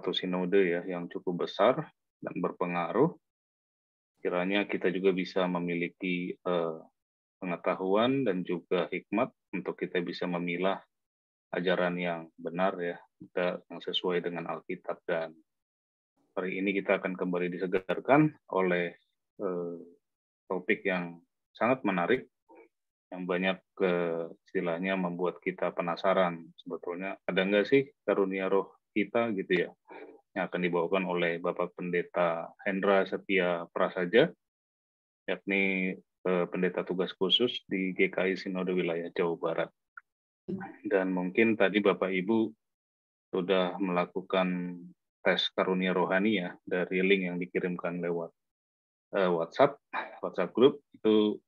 satu sinode ya yang cukup besar dan berpengaruh. Kiranya kita juga bisa memiliki pengetahuan dan juga hikmat untuk kita bisa memilah ajaran yang benar ya, yang sesuai dengan Alkitab. Dan hari ini kita akan kembali disegarkan oleh topik yang sangat menarik, yang banyak istilahnya membuat kita penasaran. Sebetulnya ada nggak sih karunia roh kita gitu ya, yang akan dibawakan oleh Bapak Pendeta Hendra Setia Prasaja, yakni pendeta tugas khusus di GKI Sinode Wilayah Jawa Barat. Dan mungkin tadi Bapak Ibu sudah melakukan tes karunia rohani ya dari link yang dikirimkan lewat WhatsApp group. Itu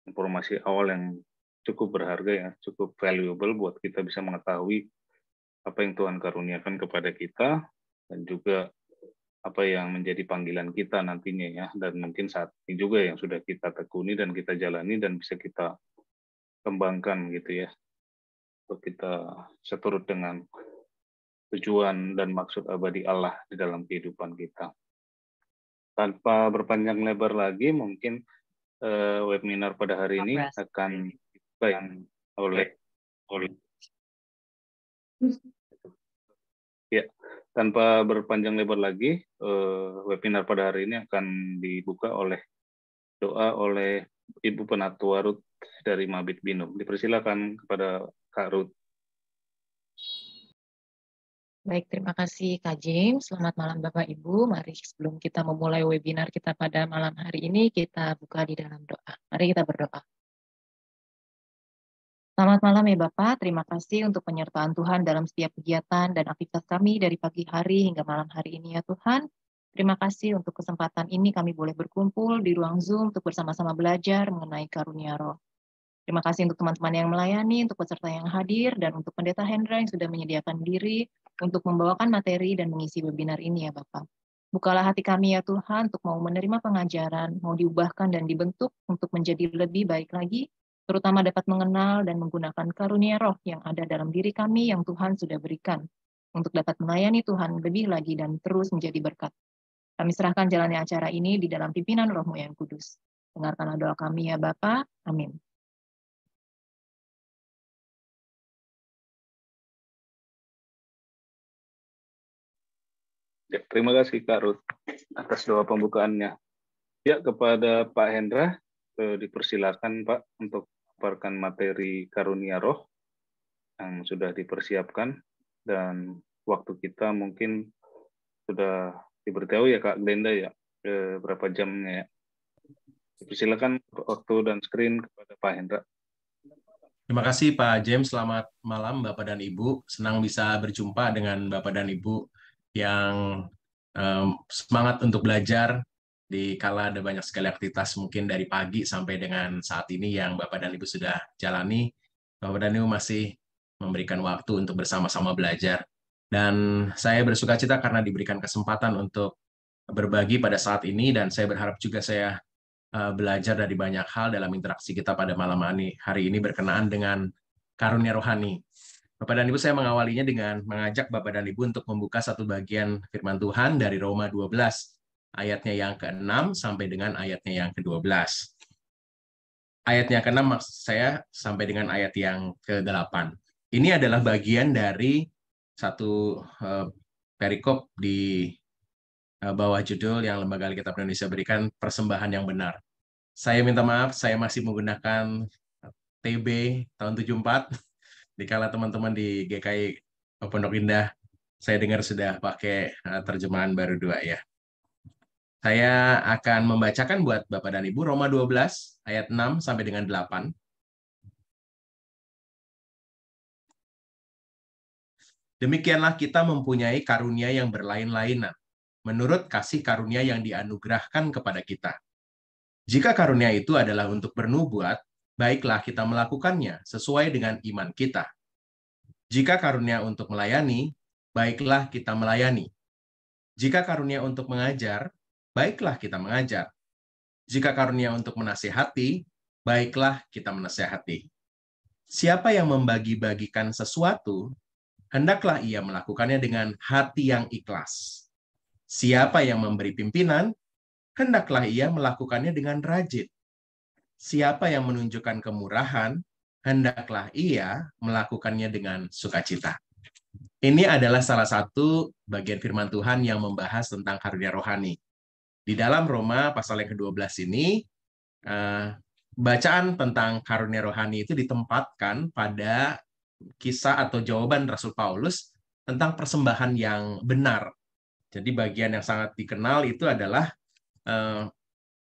informasi awal yang cukup berharga ya, cukup valuable buat kita bisa mengetahui apa yang Tuhan karuniakan kepada kita dan juga apa yang menjadi panggilan kita nantinya ya, dan mungkin saat ini juga yang sudah kita tekuni dan kita jalani dan bisa kita kembangkan gitu ya, untuk kita seturut dengan tujuan dan maksud abadi Allah di dalam kehidupan kita. Tanpa berpanjang lebar lagi, mungkin webinar pada hari ini akan dibuka oleh ya. Tanpa berpanjang lebar lagi, webinar pada hari ini akan dibuka oleh doa oleh Ibu Penatua Ruth dari Mabit Binum. Dipersilakan kepada Kak Ruth. Baik, terima kasih Kak James. Selamat malam Bapak Ibu. Mari sebelum kita memulai webinar kita pada malam hari ini, kita buka di dalam doa. Mari kita berdoa. Selamat malam ya Bapak, terima kasih untuk penyertaan Tuhan dalam setiap kegiatan dan aktivitas kami dari pagi hari hingga malam hari ini ya Tuhan. Terima kasih untuk kesempatan ini kami boleh berkumpul di ruang Zoom untuk bersama-sama belajar mengenai karunia roh. Terima kasih untuk teman-teman yang melayani, untuk peserta yang hadir, dan untuk Pendeta Hendra yang sudah menyediakan diri untuk membawakan materi dan mengisi webinar ini ya Bapak. Bukalah hati kami ya Tuhan untuk mau menerima pengajaran, mau diubahkan dan dibentuk untuk menjadi lebih baik lagi, terutama dapat mengenal dan menggunakan karunia roh yang ada dalam diri kami yang Tuhan sudah berikan, untuk dapat melayani Tuhan lebih lagi dan terus menjadi berkat. Kami serahkan jalannya acara ini di dalam pimpinan Roh-Mu yang kudus. Dengarkanlah doa kami ya Bapa. Amin. Ya, terima kasih Kak Ruth atas doa pembukaannya. Ya, kepada Pak Hendra, dipersilakan Pak untuk memaparkan materi karunia roh yang sudah dipersiapkan, dan waktu kita mungkin sudah diberitahu ya Kak Glenda ya, berapa jamnya ya. Silakan waktu dan screen kepada Pak Hendra. Terima kasih Pak James, selamat malam Bapak dan Ibu. Senang bisa berjumpa dengan Bapak dan Ibu yang semangat untuk belajar di kala ada banyak sekali aktivitas mungkin dari pagi sampai dengan saat ini yang Bapak dan Ibu sudah jalani. Bapak dan Ibu masih memberikan waktu untuk bersama-sama belajar. Dan saya bersuka cita karena diberikan kesempatan untuk berbagi pada saat ini, dan saya berharap juga saya belajar dari banyak hal dalam interaksi kita pada malam hari ini berkenaan dengan karunia rohani. Bapak dan Ibu, saya mengawalinya dengan mengajak Bapak dan Ibu untuk membuka satu bagian firman Tuhan dari Roma 12, ayatnya yang ke-6 sampai dengan ayatnya yang ke-12. Ayatnya ke-6 maksud saya sampai dengan ayat yang ke-8. Ini adalah bagian dari satu perikop di bawah judul yang Lembaga Alkitab Indonesia berikan, persembahan yang benar. Saya minta maaf, saya masih menggunakan TB tahun 74. Dikala teman-teman di GKI Pondok Indah, saya dengar sudah pakai terjemahan baru 2 ya. Saya akan membacakan buat Bapak dan Ibu Roma 12 ayat 6 sampai dengan 8. Demikianlah kita mempunyai karunia yang berlain-lainan, menurut kasih karunia yang dianugerahkan kepada kita. Jika karunia itu adalah untuk bernubuat, baiklah kita melakukannya sesuai dengan iman kita. Jika karunia untuk melayani, baiklah kita melayani. Jika karunia untuk mengajar, baiklah kita mengajar. Jika karunia untuk menasihati, baiklah kita menasihati. Siapa yang membagi-bagikan sesuatu, hendaklah ia melakukannya dengan hati yang ikhlas. Siapa yang memberi pimpinan, hendaklah ia melakukannya dengan rajin. Siapa yang menunjukkan kemurahan, hendaklah ia melakukannya dengan sukacita. Ini adalah salah satu bagian firman Tuhan yang membahas tentang karunia rohani. Di dalam Roma pasal yang ke-12 ini, bacaan tentang karunia rohani itu ditempatkan pada kisah atau jawaban Rasul Paulus tentang persembahan yang benar. Jadi bagian yang sangat dikenal itu adalah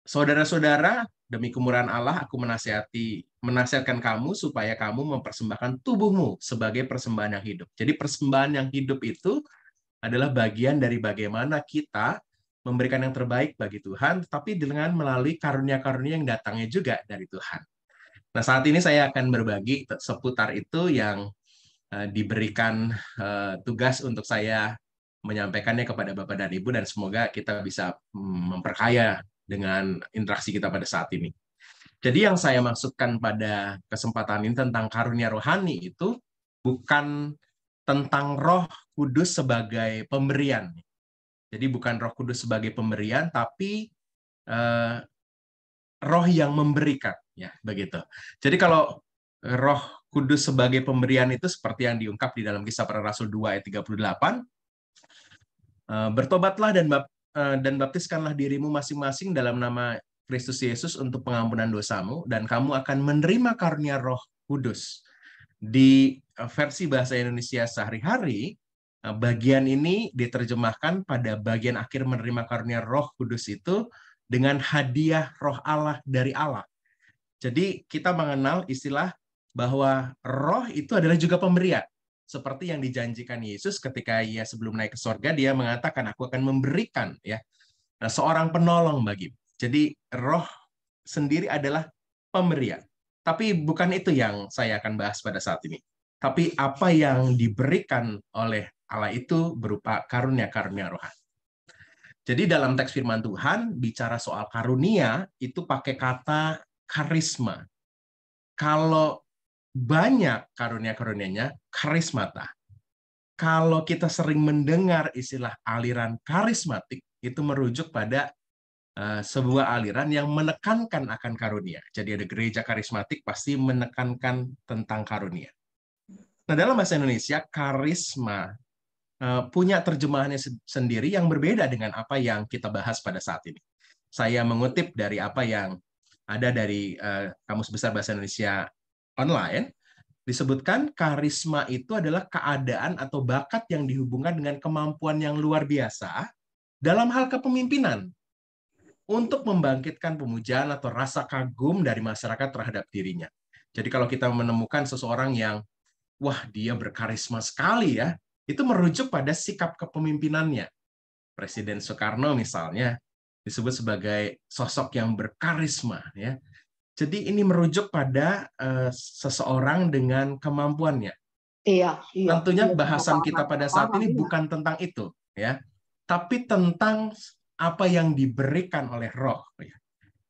saudara-saudara, demi kemurahan Allah aku menasihatkan kamu supaya kamu mempersembahkan tubuhmu sebagai persembahan yang hidup. Jadi persembahan yang hidup itu adalah bagian dari bagaimana kita memberikan yang terbaik bagi Tuhan, tapi dengan melalui karunia-karunia yang datangnya juga dari Tuhan. Nah, saat ini saya akan berbagi seputar itu yang diberikan tugas untuk saya menyampaikannya kepada Bapak dan Ibu, dan semoga kita bisa memperkaya dengan interaksi kita pada saat ini. Jadi yang saya maksudkan pada kesempatan ini tentang karunia rohani itu bukan tentang Roh Kudus sebagai pemberian. Jadi bukan Roh Kudus sebagai pemberian, tapi Roh yang memberikan, ya begitu. Jadi kalau Roh Kudus sebagai pemberian itu seperti yang diungkap di dalam Kisah Para Rasul 2 ayat 38, bertobatlah dan baptiskanlah dirimu masing-masing dalam nama Kristus Yesus untuk pengampunan dosamu, dan kamu akan menerima karunia Roh Kudus. Di versi bahasa Indonesia sehari-hari, bagian ini diterjemahkan pada bagian akhir menerima karunia Roh Kudus itu dengan hadiah Roh Allah dari Allah. Jadi kita mengenal istilah bahwa Roh itu adalah juga pemberian. Seperti yang dijanjikan Yesus ketika ia sebelum naik ke surga, dia mengatakan, aku akan memberikan seorang penolong bagimu. Jadi Roh sendiri adalah pemberian. Tapi bukan itu yang saya akan bahas pada saat ini. Tapi apa yang diberikan oleh Allah itu berupa karunia-karunia rohani. Jadi dalam teks firman Tuhan, bicara soal karunia, itu pakai kata karisma. Kalau banyak karunia-karunianya, karismata. Kalau kita sering mendengar istilah aliran karismatik, itu merujuk pada sebuah aliran yang menekankan akan karunia. Jadi ada gereja karismatik pasti menekankan tentang karunia. Nah, dalam bahasa Indonesia, karisma punya terjemahannya sendiri yang berbeda dengan apa yang kita bahas pada saat ini. Saya mengutip dari apa yang ada dari Kamus Besar Bahasa Indonesia online, disebutkan karisma itu adalah keadaan atau bakat yang dihubungkan dengan kemampuan yang luar biasa dalam hal kepemimpinan untuk membangkitkan pemujaan atau rasa kagum dari masyarakat terhadap dirinya. Jadi kalau kita menemukan seseorang yang, wah dia berkarisma sekali ya, itu merujuk pada sikap kepemimpinannya. Presiden Soekarno misalnya disebut sebagai sosok yang berkarisma ya. Jadi ini merujuk pada seseorang dengan kemampuannya. Iya. Tentunya bahasan kita pada saat ini bukan tentang itu, ya, tapi tentang apa yang diberikan oleh Roh.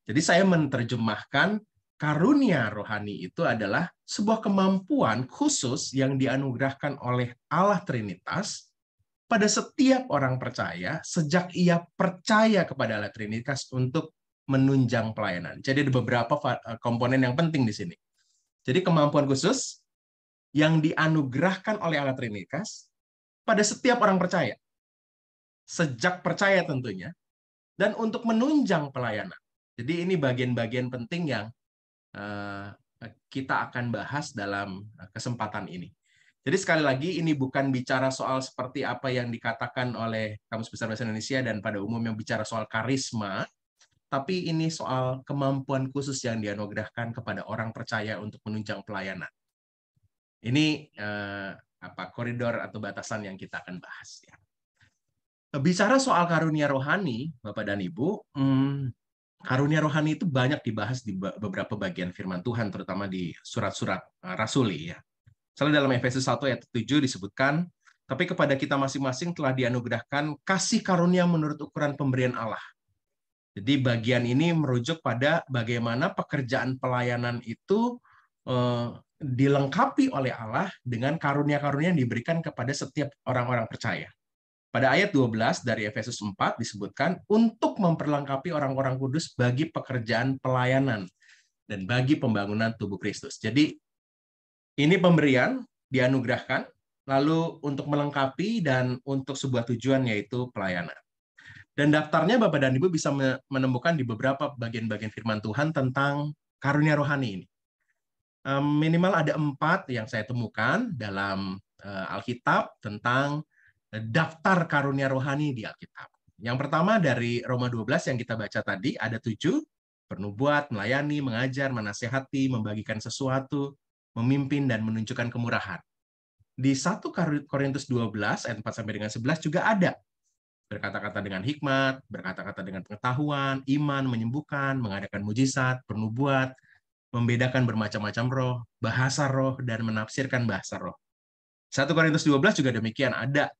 Jadi saya menerjemahkan karunia rohani itu adalah sebuah kemampuan khusus yang dianugerahkan oleh Allah Trinitas pada setiap orang percaya sejak ia percaya kepada Allah Trinitas untuk menunjang pelayanan. Jadi ada beberapa komponen yang penting di sini. Jadi kemampuan khusus yang dianugerahkan oleh Allah Trinitas pada setiap orang percaya. Sejak percaya tentunya. Dan untuk menunjang pelayanan. Jadi ini bagian-bagian penting yang kita akan bahas dalam kesempatan ini. Jadi sekali lagi ini bukan bicara soal seperti apa yang dikatakan oleh Kamus Besar Bahasa Indonesia dan pada umumnya bicara soal karisma, tapi ini soal kemampuan khusus yang dianugerahkan kepada orang percaya untuk menunjang pelayanan. Ini koridor atau batasan yang kita akan bahas. Ya. Bicara soal karunia rohani, Bapak dan Ibu, karunia rohani itu banyak dibahas di beberapa bagian firman Tuhan, terutama di surat-surat rasuli. Ya. Misalnya dalam Efesus 1 ayat 7 disebutkan, tapi kepada kita masing-masing telah dianugerahkan kasih karunia menurut ukuran pemberian Allah. Jadi bagian ini merujuk pada bagaimana pekerjaan pelayanan itu dilengkapi oleh Allah dengan karunia-karunia yang diberikan kepada setiap orang-orang percaya. Pada ayat 12 dari Efesus 4 disebutkan untuk memperlengkapi orang-orang kudus bagi pekerjaan pelayanan dan bagi pembangunan tubuh Kristus. Jadi ini pemberian dianugerahkan lalu untuk melengkapi dan untuk sebuah tujuan yaitu pelayanan. Dan daftarnya Bapak dan Ibu bisa menemukan di beberapa bagian-bagian firman Tuhan tentang karunia rohani ini. Minimal ada 4 yang saya temukan dalam Alkitab tentang daftar karunia rohani di Alkitab. Yang pertama dari Roma 12 yang kita baca tadi, ada 7, bernubuat, melayani, mengajar, menasihati, membagikan sesuatu, memimpin, dan menunjukkan kemurahan. Di 1 Korintus 12 ayat 4 sampai dengan 11 juga ada berkata-kata dengan hikmat, berkata-kata dengan pengetahuan, iman, menyembuhkan, mengadakan mujizat, bernubuat, membedakan bermacam-macam roh, bahasa roh, dan menafsirkan bahasa roh. 1 Korintus 12 juga demikian, ada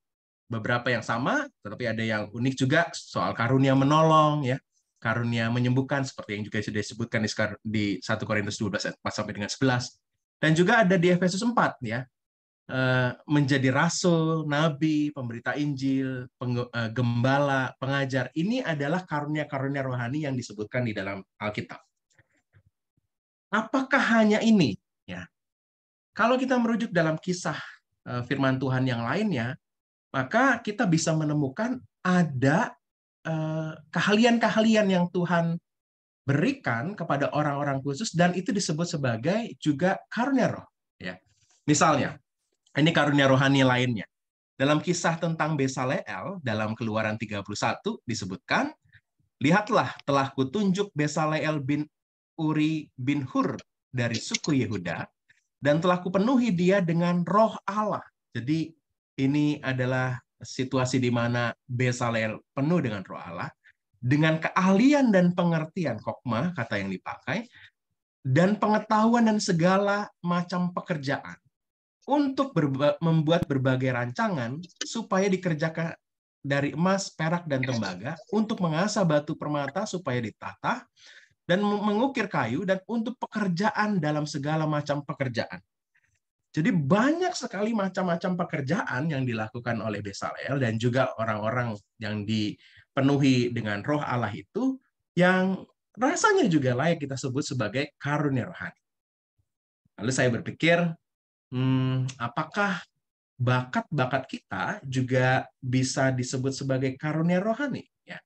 beberapa yang sama, tetapi ada yang unik juga soal karunia menolong, ya, karunia menyembuhkan, seperti yang juga sudah disebutkan di 1 Korintus 12 ayat 4 sampai dengan 11. Dan juga ada di Efesus 4, ya, menjadi rasul, nabi, pemberita Injil, gembala, pengajar. Ini adalah karunia-karunia rohani yang disebutkan di dalam Alkitab. Apakah hanya ini? Ya. Kalau kita merujuk dalam kisah firman Tuhan yang lainnya, maka kita bisa menemukan ada keahlian-keahlian yang Tuhan berikan kepada orang-orang khusus, dan itu disebut sebagai juga karunia roh. Ya. Misalnya, ini karunia rohani lainnya. Dalam kisah tentang Besaleel, dalam Keluaran 31 disebutkan, lihatlah telah kutunjuk Besaleel bin Uri bin Hur dari suku Yehuda, dan telah kupenuhi dia dengan roh Allah. Jadi ini adalah situasi di mana Besaleel penuh dengan roh Allah, dengan keahlian dan pengertian, hokmah, kata yang dipakai, dan pengetahuan dan segala macam pekerjaan, untuk membuat berbagai rancangan supaya dikerjakan dari emas, perak, dan tembaga, untuk mengasah batu permata supaya ditata, dan mengukir kayu, dan untuk pekerjaan dalam segala macam pekerjaan. Jadi banyak sekali macam-macam pekerjaan yang dilakukan oleh Besaleel dan juga orang-orang yang dipenuhi dengan roh Allah itu, yang rasanya juga layak kita sebut sebagai karunia rohani. Lalu saya berpikir, apakah bakat-bakat kita juga bisa disebut sebagai karunia rohani? Ya.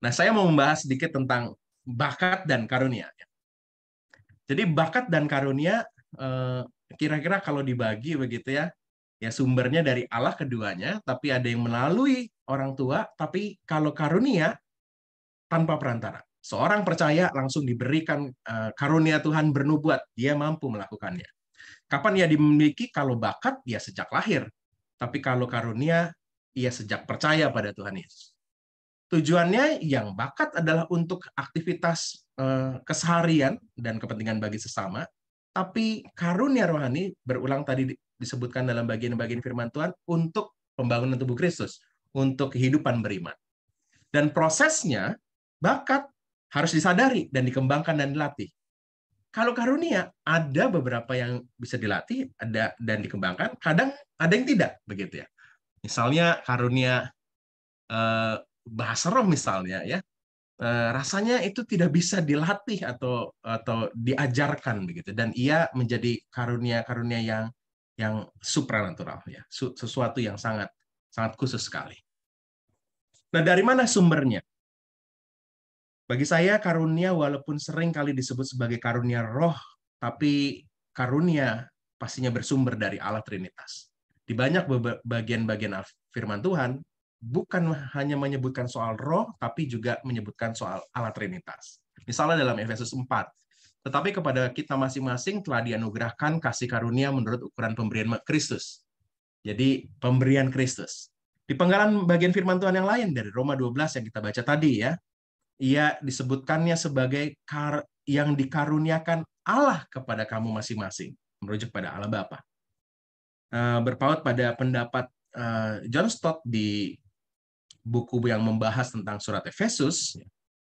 Nah, saya mau membahas sedikit tentang bakat dan karunia. Jadi bakat dan karunia kira-kira kalau dibagi begitu ya, ya sumbernya dari Allah keduanya, tapi ada yang melalui orang tua, tapi kalau karunia tanpa perantara. Seorang percaya langsung diberikan karunia Tuhan bernubuat, dia mampu melakukannya. Kapan ia dimiliki? Kalau bakat, ya sejak lahir. Tapi kalau karunia, ia sejak percaya pada Tuhan Yesus. Tujuannya yang bakat adalah untuk aktivitas keseharian dan kepentingan bagi sesama. Tapi karunia rohani, berulang tadi disebutkan dalam bagian-bagian firman Tuhan, untuk pembangunan tubuh Kristus, untuk kehidupan beriman. Dan prosesnya, bakat harus disadari dan dikembangkan dan dilatih. Kalau karunia, ada beberapa yang bisa dilatih, ada dan dikembangkan, kadang ada yang tidak, begitu ya. Misalnya karunia bahasa roh misalnya, ya, rasanya itu tidak bisa dilatih atau diajarkan, begitu. Dan ia menjadi karunia-karunia yang supranatural, ya, sesuatu yang sangat sangat khusus sekali. Nah, dari mana sumbernya? Bagi saya, karunia walaupun sering kali disebut sebagai karunia roh, tapi karunia pastinya bersumber dari Allah Trinitas. Di banyak bagian-bagian firman Tuhan, bukan hanya menyebutkan soal roh, tapi juga menyebutkan soal Allah Trinitas. Misalnya dalam Efesus 4, tetapi kepada kita masing-masing telah dianugerahkan kasih karunia menurut ukuran pemberian Kristus. Jadi, pemberian Kristus. Di penggalan bagian firman Tuhan yang lain, dari Roma 12 yang kita baca tadi, ya, ia disebutkannya sebagai yang dikaruniakan Allah kepada kamu masing-masing, merujuk pada Allah Bapa. Berpaut pada pendapat John Stott di buku yang membahas tentang surat Efesus,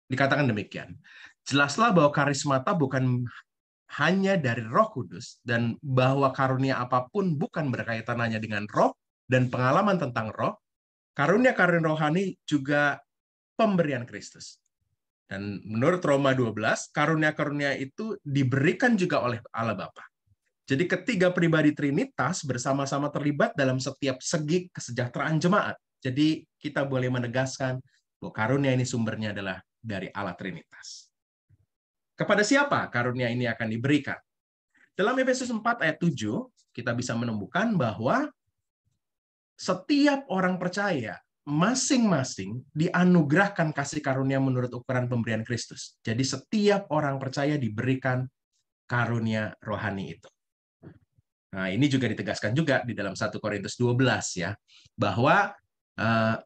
dikatakan demikian. Jelaslah bahwa karismata bukan hanya dari Roh Kudus, dan bahwa karunia apapun bukan berkaitan hanya dengan roh dan pengalaman tentang roh, karunia-karunia rohani juga pemberian Kristus. Dan menurut Roma 12, karunia-karunia itu diberikan juga oleh Allah Bapa. Jadi ketiga pribadi Trinitas bersama-sama terlibat dalam setiap segi kesejahteraan jemaat. Jadi kita boleh menegaskan bahwa karunia ini sumbernya adalah dari Allah Trinitas. Kepada siapa karunia ini akan diberikan? Dalam Efesus 4 ayat 7, kita bisa menemukan bahwa setiap orang percaya masing-masing dianugerahkan kasih karunia menurut ukuran pemberian Kristus. Jadi setiap orang percaya diberikan karunia rohani itu. Nah, ini juga ditegaskan juga di dalam 1 Korintus 12 ya, bahwa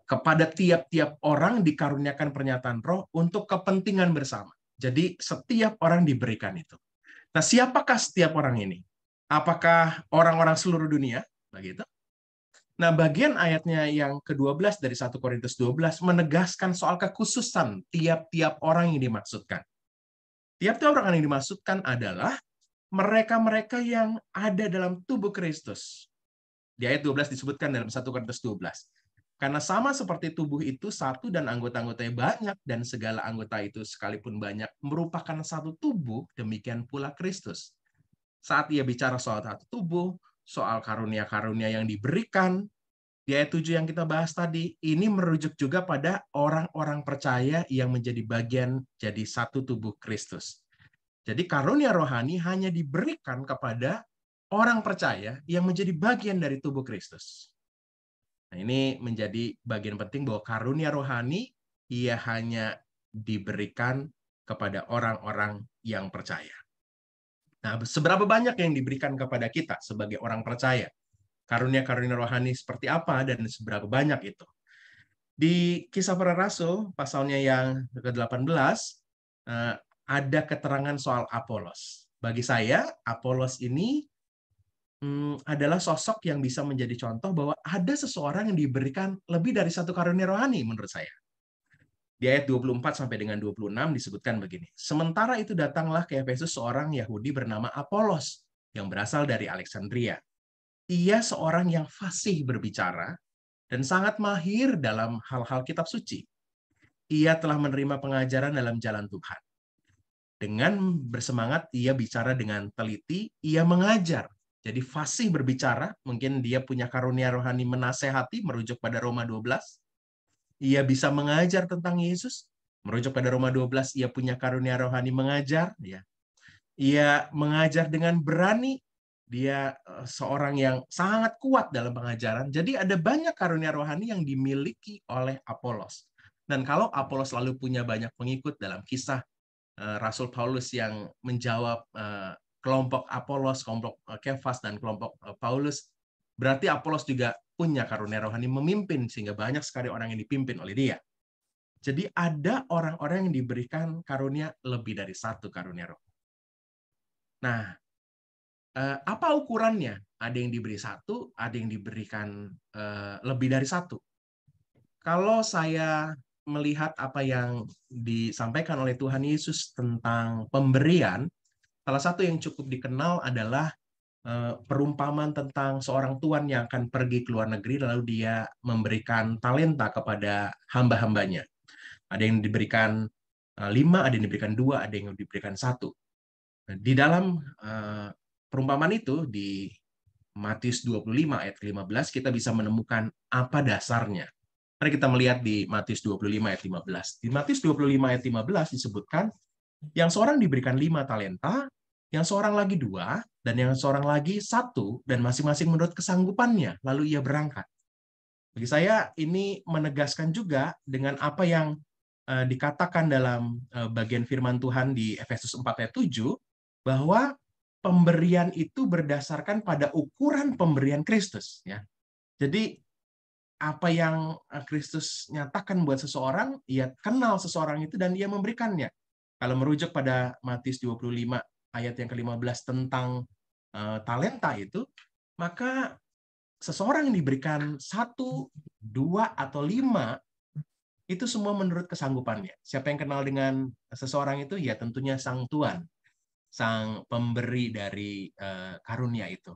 kepada tiap-tiap orang dikaruniakan pernyataan roh untuk kepentingan bersama. Jadi setiap orang diberikan itu. Nah, siapakah setiap orang ini? Apakah orang-orang seluruh dunia? Begitu. Nah, bagian ayatnya yang ke-12 dari 1 Korintus 12 menegaskan soal kekhususan tiap-tiap orang yang dimaksudkan. Tiap-tiap orang yang dimaksudkan adalah mereka-mereka yang ada dalam tubuh Kristus. Di ayat 12 disebutkan dalam 1 Korintus 12. Karena sama seperti tubuh itu satu dan anggota-anggotanya banyak, dan segala anggota itu sekalipun banyak merupakan satu tubuh, demikian pula Kristus. Saat ia bicara soal satu tubuh, soal karunia-karunia yang diberikan, di ayat 7 yang kita bahas tadi, ini merujuk juga pada orang-orang percaya yang menjadi bagian jadi satu tubuh Kristus. Jadi karunia rohani hanya diberikan kepada orang percaya yang menjadi bagian dari tubuh Kristus. Nah, ini menjadi bagian penting bahwa karunia rohani ia hanya diberikan kepada orang-orang yang percaya. Nah, seberapa banyak yang diberikan kepada kita sebagai orang percaya? Karunia-karunia rohani seperti apa dan seberapa banyak itu? Di Kisah Para Rasul, pasalnya yang ke-18, ada keterangan soal Apolos. Bagi saya, Apolos ini adalah sosok yang bisa menjadi contoh bahwa ada seseorang yang diberikan lebih dari satu karunia rohani menurut saya. Di ayat 24 sampai dengan 26 disebutkan begini. Sementara itu datanglah ke Efesus seorang Yahudi bernama Apolos yang berasal dari Alexandria. Ia seorang yang fasih berbicara dan sangat mahir dalam hal-hal kitab suci. Ia telah menerima pengajaran dalam jalan Tuhan. Dengan bersemangat, ia bicara dengan teliti, ia mengajar. Jadi fasih berbicara, mungkin dia punya karunia rohani menasehati, merujuk pada Roma 12. Ia bisa mengajar tentang Yesus, merujuk pada Roma 12, ia punya karunia rohani mengajar. Ya. Ia mengajar dengan berani, dia seorang yang sangat kuat dalam pengajaran. Jadi ada banyak karunia rohani yang dimiliki oleh Apolos. Dan kalau Apolos selalu punya banyak pengikut dalam kisah Rasul Paulus yang menjawab kelompok Apolos, kelompok Kefas, dan kelompok Paulus, berarti Apolos juga punya karunia rohani memimpin, sehingga banyak sekali orang yang dipimpin oleh dia. Jadi ada orang-orang yang diberikan karunia lebih dari satu karunia roh. Nah, apa ukurannya? Ada yang diberi satu, ada yang diberikan lebih dari satu. Kalau saya melihat apa yang disampaikan oleh Tuhan Yesus tentang pemberian, salah satu yang cukup dikenal adalah perumpamaan tentang seorang tuan yang akan pergi ke luar negeri, lalu dia memberikan talenta kepada hamba-hambanya. Ada yang diberikan 5, ada yang diberikan 2, ada yang diberikan 1. Di dalam perumpamaan itu, di Matius 25 ayat 15, kita bisa menemukan apa dasarnya. Mari kita melihat di Matius 25 ayat 15. Di Matius 25 ayat 15 disebutkan, yang seorang diberikan 5 talenta, yang seorang lagi 2, dan yang seorang lagi 1, dan masing-masing menurut kesanggupannya, lalu ia berangkat. Bagi saya, ini menegaskan juga dengan apa yang dikatakan dalam bagian firman Tuhan di Efesus 4 ayat 7, bahwa pemberian itu berdasarkan pada ukuran pemberian Kristus. Ya. Jadi, apa yang Kristus nyatakan buat seseorang, ia kenal seseorang itu dan ia memberikannya. Kalau merujuk pada Matius 25 ayat yang ke-15 tentang talenta itu, maka seseorang yang diberikan 1, 2, atau 5, itu semua menurut kesanggupannya. Siapa yang kenal dengan seseorang itu? Ya tentunya sang tuan. sang pemberi dari karunia itu.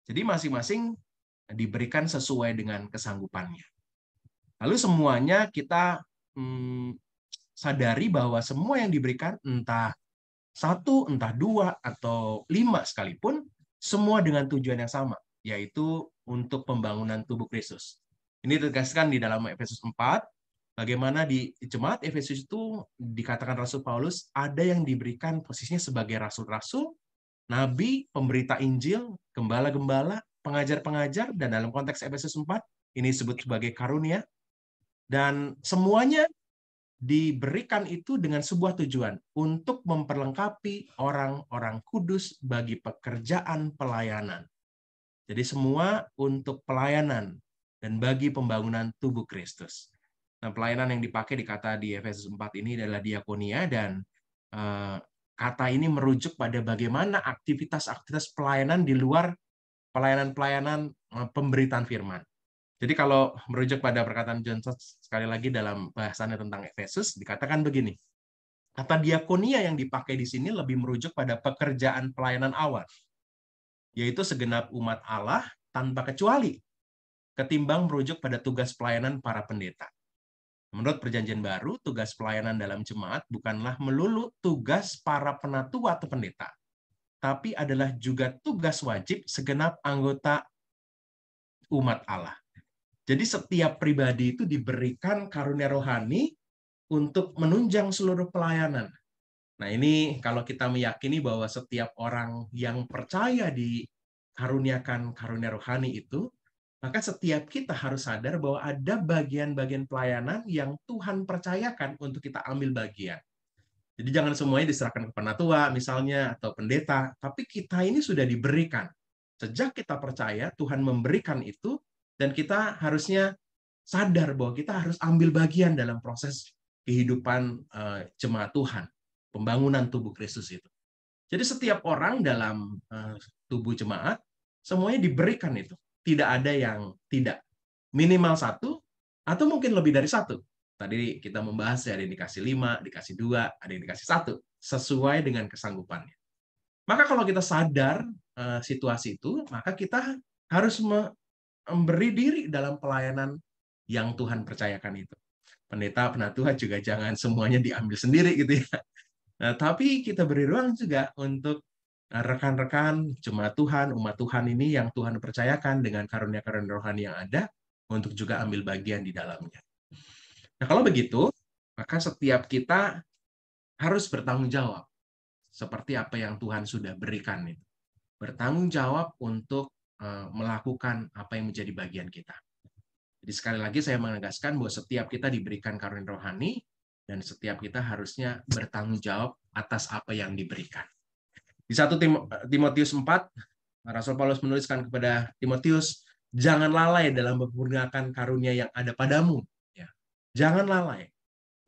Jadi masing-masing diberikan sesuai dengan kesanggupannya. Lalu semuanya kita sadari bahwa semua yang diberikan, entah 1, entah 2, atau 5 sekalipun, semua dengan tujuan yang sama, yaitu untuk pembangunan tubuh Kristus. Ini ditegaskan di dalam Efesus 4, bagaimana di jemaat Efesus itu dikatakan Rasul Paulus ada yang diberikan posisinya sebagai rasul-rasul, nabi, pemberita Injil, gembala-gembala, pengajar-pengajar, dan dalam konteks Efesus 4 ini disebut sebagai karunia, dan semuanya diberikan itu dengan sebuah tujuan untuk memperlengkapi orang-orang kudus bagi pekerjaan pelayanan. Jadi semua untuk pelayanan dan bagi pembangunan tubuh Kristus. Nah, pelayanan yang dipakai di Efesus 4 ini adalah diakonia, dan kata ini merujuk pada bagaimana aktivitas-aktivitas pelayanan di luar pelayanan-pelayanan pemberitaan firman. Jadi kalau merujuk pada perkataan John Stott sekali lagi dalam bahasannya tentang Efesus, dikatakan begini, kata diakonia yang dipakai di sini lebih merujuk pada pekerjaan pelayanan awal, yaitu segenap umat Allah tanpa kecuali, ketimbang merujuk pada tugas pelayanan para pendeta. Menurut Perjanjian Baru, tugas pelayanan dalam jemaat bukanlah melulu tugas para penatua atau pendeta, tapi adalah juga tugas wajib segenap anggota umat Allah. Jadi setiap pribadi itu diberikan karunia rohani untuk menunjang seluruh pelayanan. Nah, ini kalau kita meyakini bahwa setiap orang yang percaya dikaruniakan karunia rohani itu, maka setiap kita harus sadar bahwa ada bagian-bagian pelayanan yang Tuhan percayakan untuk kita ambil bagian. Jadi jangan semuanya diserahkan ke penatua misalnya atau pendeta, tapi kita ini sudah diberikan. Sejak kita percaya, Tuhan memberikan itu, dan kita harusnya sadar bahwa kita harus ambil bagian dalam proses kehidupan jemaat Tuhan, pembangunan tubuh Kristus itu. Jadi setiap orang dalam tubuh jemaat, semuanya diberikan itu. Tidak ada yang tidak. Minimal 1, atau mungkin lebih dari 1. Tadi kita membahas ada yang dikasih 5, dikasih 2, ada yang dikasih 1, sesuai dengan kesanggupannya. Maka kalau kita sadar situasi itu, maka kita harus memberi diri dalam pelayanan yang Tuhan percayakan itu. Pendeta, penatua juga jangan semuanya diambil sendiri gitu ya. Nah, tapi kita beri ruang juga untuk rekan-rekan jemaat Tuhan, umat Tuhan ini yang Tuhan percayakan dengan karunia-karunia rohani yang ada untuk juga ambil bagian di dalamnya. Nah, kalau begitu, maka setiap kita harus bertanggung jawab seperti apa yang Tuhan sudah berikan itu. Bertanggung jawab untuk melakukan apa yang menjadi bagian kita. Jadi sekali lagi saya menegaskan bahwa setiap kita diberikan karunia rohani, dan setiap kita harusnya bertanggung jawab atas apa yang diberikan. Di 1 Timotius 4, Rasul Paulus menuliskan kepada Timotius, jangan lalai dalam menggunakan karunia yang ada padamu. Ya. Jangan lalai.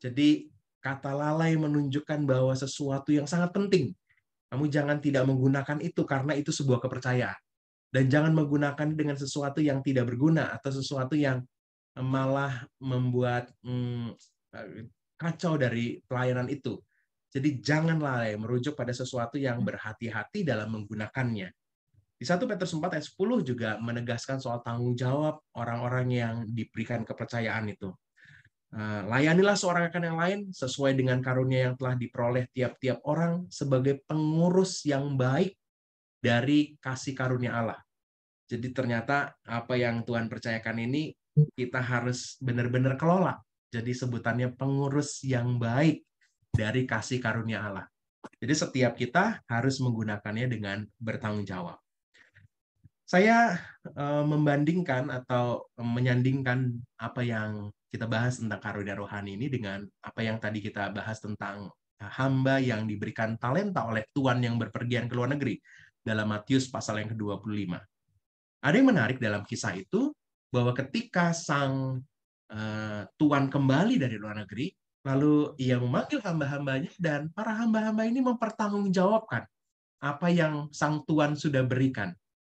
Jadi kata lalai menunjukkan bahwa sesuatu yang sangat penting. Kamu jangan tidak menggunakan itu karena itu sebuah kepercayaan. Dan jangan menggunakan dengan sesuatu yang tidak berguna atau sesuatu yang malah membuat kacau dari pelayanan itu. Jadi jangan lalai merujuk pada sesuatu yang berhati-hati dalam menggunakannya. Di 1 Petrus 4 ayat 10 juga menegaskan soal tanggung jawab orang-orang yang diberikan kepercayaan itu. Layanilah seorang akan yang lain sesuai dengan karunia yang telah diperoleh tiap-tiap orang sebagai pengurus yang baik dari kasih karunia Allah. Jadi ternyata apa yang Tuhan percayakan ini kita harus benar-benar kelola. Jadi sebutannya pengurus yang baik dari kasih karunia Allah. Jadi setiap kita harus menggunakannya dengan bertanggung jawab. Saya membandingkan atau menyandingkan apa yang kita bahas tentang karunia rohani ini dengan apa yang tadi kita bahas tentang hamba yang diberikan talenta oleh Tuan yang berpergian ke luar negeri dalam Matius pasal yang ke-25. Ada yang menarik dalam kisah itu bahwa ketika sang Tuan kembali dari luar negeri, lalu ia memanggil hamba-hambanya dan para hamba-hamba ini mempertanggungjawabkan apa yang sang Tuan sudah berikan.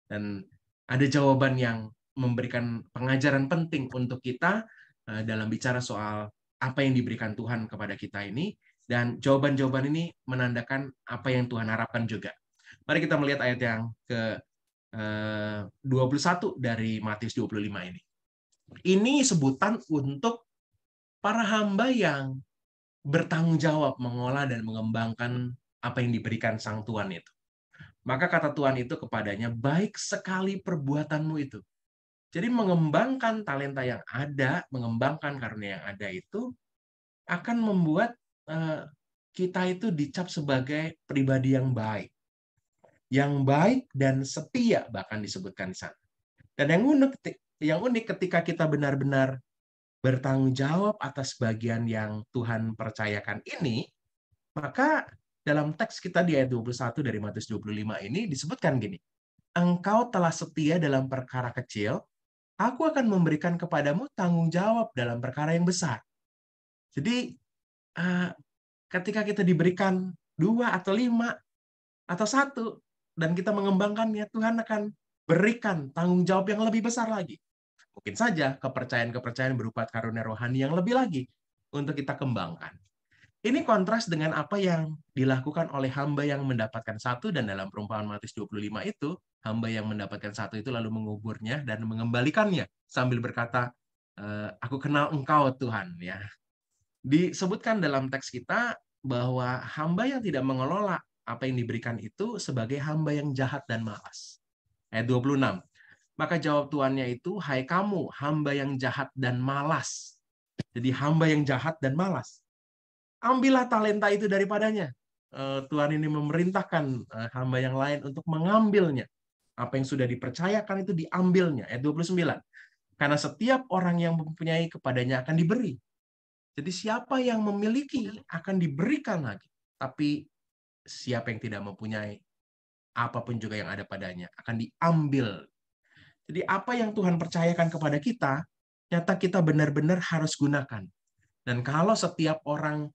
Dan ada jawaban yang memberikan pengajaran penting untuk kita dalam bicara soal apa yang diberikan Tuhan kepada kita ini, Dan jawaban-jawaban ini menandakan apa yang Tuhan harapkan juga. Mari kita melihat ayat yang ke-21 dari Matius 25 ini. Ini sebutan untuk para hamba yang bertanggung jawab mengolah dan mengembangkan apa yang diberikan sang Tuhan itu. Maka kata Tuhan itu kepadanya, baik sekali perbuatanmu itu. Jadi mengembangkan talenta yang ada, mengembangkan karunia yang ada itu akan membuat kita itu dicap sebagai pribadi yang baik dan setia, bahkan disebutkan di sana. Dan yang unik ketika kita benar-benar bertanggung jawab atas bagian yang Tuhan percayakan ini, maka dalam teks kita di ayat 21 dari Matius 25 ini disebutkan gini, engkau telah setia dalam perkara kecil, aku akan memberikan kepadamu tanggung jawab dalam perkara yang besar. Jadi ketika kita diberikan 2 atau 5 atau 1 dan kita mengembangkannya, Tuhan akan berikan tanggung jawab yang lebih besar lagi. Mungkin saja kepercayaan-kepercayaan berupa karunia rohani yang lebih lagi untuk kita kembangkan. Ini kontras dengan apa yang dilakukan oleh hamba yang mendapatkan 1, dan dalam perumpamaan Matius 25 itu, hamba yang mendapatkan 1 itu lalu menguburnya dan mengembalikannya sambil berkata, aku kenal engkau Tuhan. Ya. Disebutkan dalam teks kita bahwa hamba yang tidak mengelola apa yang diberikan itu sebagai hamba yang jahat dan malas. Ayat 26. Maka jawab tuannya itu, hai kamu, hamba yang jahat dan malas. Jadi hamba yang jahat dan malas. Ambillah talenta itu daripadanya. Tuhan ini memerintahkan hamba yang lain untuk mengambilnya. Apa yang sudah dipercayakan itu diambilnya. Ayat 29. Karena setiap orang yang mempunyai kepadanya akan diberi. Jadi siapa yang memiliki akan diberikan lagi. Tapi siapa yang tidak mempunyai, apapun juga yang ada padanya akan diambil. Jadi apa yang Tuhan percayakan kepada kita, nyata kita benar-benar harus gunakan. Dan kalau setiap orang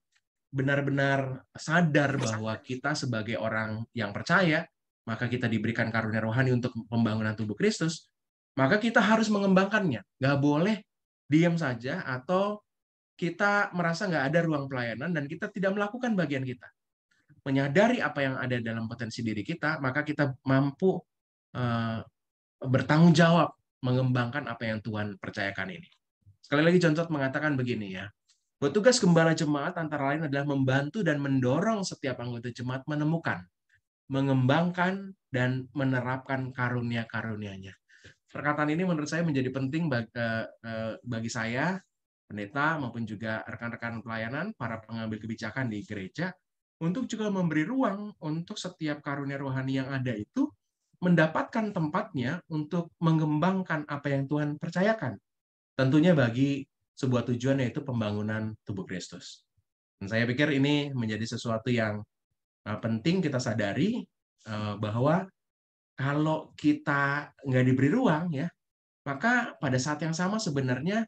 benar-benar sadar bahwa kita sebagai orang yang percaya, maka kita diberikan karunia rohani untuk pembangunan tubuh Kristus, maka kita harus mengembangkannya. Nggak boleh diam saja atau kita merasa nggak ada ruang pelayanan dan kita tidak melakukan bagian kita. Menyadari apa yang ada dalam potensi diri kita, maka kita mampu bertanggung jawab mengembangkan apa yang Tuhan percayakan ini. Sekali lagi John Stott mengatakan begini ya, bahwa tugas gembala jemaat antara lain adalah membantu dan mendorong setiap anggota jemaat menemukan, mengembangkan, dan menerapkan karunia-karunia-Nya. Perkataan ini menurut saya menjadi penting bagi saya, pendeta, maupun juga rekan-rekan pelayanan, para pengambil kebijakan di gereja, untuk juga memberi ruang untuk setiap karunia rohani yang ada itu mendapatkan tempatnya untuk mengembangkan apa yang Tuhan percayakan. Tentunya bagi sebuah tujuan, yaitu pembangunan tubuh Kristus. Dan saya pikir ini menjadi sesuatu yang penting kita sadari, bahwa kalau kita nggak diberi ruang, ya, maka pada saat yang sama sebenarnya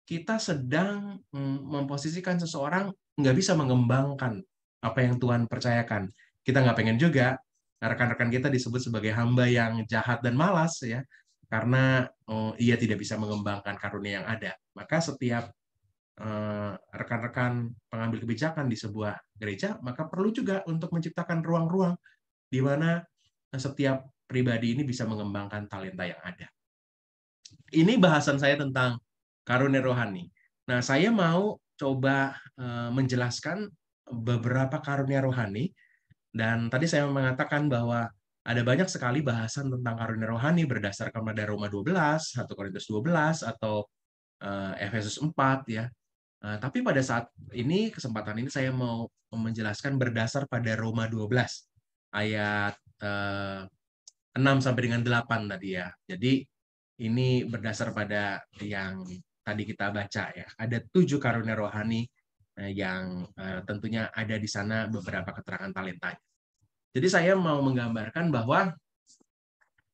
kita sedang memposisikan seseorang nggak bisa mengembangkan apa yang Tuhan percayakan. Kita nggak pengen juga rekan-rekan kita disebut sebagai hamba yang jahat dan malas, ya, karena ia tidak bisa mengembangkan karunia yang ada. Maka setiap rekan-rekan pengambil kebijakan di sebuah gereja, maka perlu juga untuk menciptakan ruang-ruang di mana setiap pribadi ini bisa mengembangkan talenta yang ada. Ini bahasan saya tentang karunia rohani. Nah, saya mau coba menjelaskan beberapa karunia rohani. Dan tadi saya mengatakan bahwa ada banyak sekali bahasan tentang karunia rohani berdasarkan pada Roma 12, 1 Korintus 12, atau Efesus 4, ya. Tapi pada saat ini, kesempatan ini saya mau menjelaskan berdasar pada Roma 12, ayat 6 sampai dengan 8 tadi, ya. Jadi ini berdasar pada yang tadi kita baca, ya. Ada 7 karunia rohani yang tentunya ada di sana beberapa keterangan talentanya. Jadi saya mau menggambarkan bahwa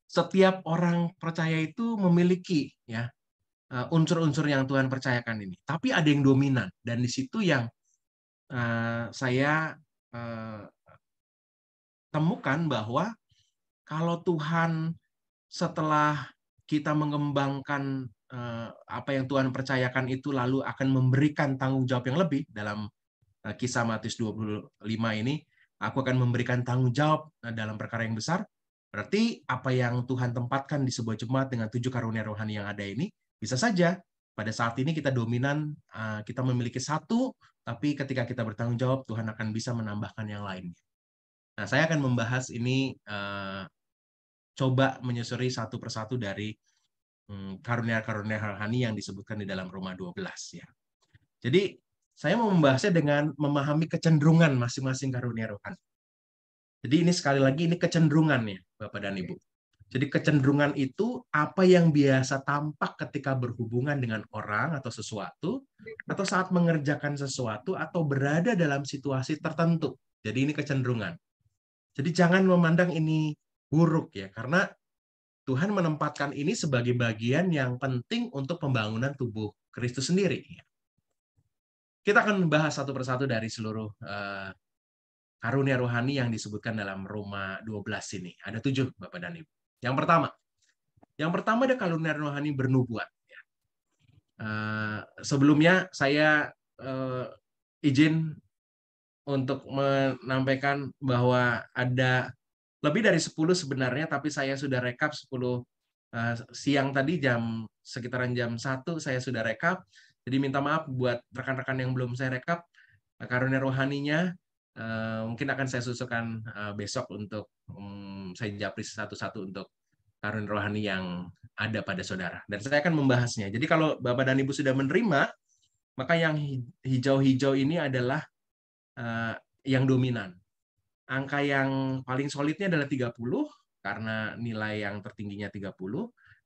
setiap orang percaya itu memiliki, ya, unsur-unsur yang Tuhan percayakan ini. Tapi ada yang dominan, dan di situ yang saya temukan bahwa kalau Tuhan setelah kita mengembangkan apa yang Tuhan percayakan itu lalu akan memberikan tanggung jawab yang lebih dalam kisah Matius 25 ini, aku akan memberikan tanggung jawab dalam perkara yang besar. Berarti apa yang Tuhan tempatkan di sebuah jemaat dengan 7 karunia rohani yang ada ini, bisa saja pada saat ini kita dominan, kita memiliki satu, tapi ketika kita bertanggung jawab, Tuhan akan bisa menambahkan yang lainnya. Nah, saya akan membahas ini, coba menyusuri satu persatu dari karunia-karunia rohani yang disebutkan di dalam Roma 12 ya. Jadi saya mau membahasnya dengan memahami kecenderungan masing-masing karunia rohani. Jadi ini sekali lagi ini kecenderungan ya Bapak dan Ibu. Jadi kecenderungan itu apa yang biasa tampak ketika berhubungan dengan orang atau sesuatu, atau saat mengerjakan sesuatu atau berada dalam situasi tertentu. Jadi ini kecenderungan. Jadi jangan memandang ini buruk ya, karena Tuhan menempatkan ini sebagai bagian yang penting untuk pembangunan tubuh Kristus sendiri. Kita akan membahas satu persatu dari seluruh karunia rohani yang disebutkan dalam Roma 12 ini. Ada 7, Bapak dan Ibu. Yang pertama ada karunia rohani bernubuat. Sebelumnya saya izin untuk menyampaikan bahwa ada lebih dari 10 sebenarnya, tapi saya sudah rekap 10 siang tadi sekitaran jam 1 saya sudah rekap. Jadi minta maaf buat rekan-rekan yang belum saya rekap karunia rohaninya. Mungkin akan saya susulkan besok untuk saya japri satu-satu untuk karunia rohani yang ada pada saudara. Dan saya akan membahasnya. Jadi kalau Bapak dan Ibu sudah menerima, maka yang hijau-hijau ini adalah yang dominan. Angka yang paling solidnya adalah 30, karena nilai yang tertingginya 30.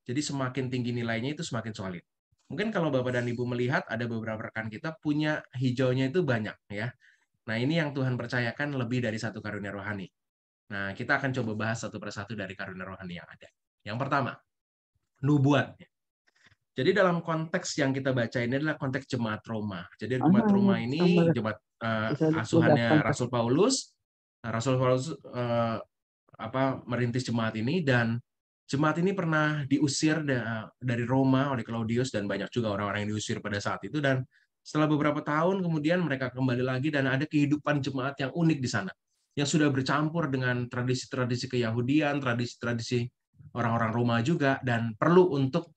Jadi semakin tinggi nilainya itu semakin solid. Mungkin kalau Bapak dan Ibu melihat ada beberapa rekan kita punya hijaunya itu banyak ya. Nah, ini yang Tuhan percayakan lebih dari satu karunia rohani. Nah, kita akan coba bahas satu persatu dari karunia rohani yang ada. Yang pertama, nubuat. Jadi dalam konteks yang kita baca ini adalah konteks jemaat Roma. Jadi jemaat Roma ini jemaat asuhannya Rasul Paulus. Rasul Paulus merintis jemaat ini, dan jemaat ini pernah diusir dari Roma oleh Claudius, dan banyak juga orang-orang yang diusir pada saat itu. Dan setelah beberapa tahun kemudian mereka kembali lagi, dan ada kehidupan jemaat yang unik di sana, yang sudah bercampur dengan tradisi-tradisi Keyahudian, tradisi-tradisi orang-orang Roma juga, dan perlu untuk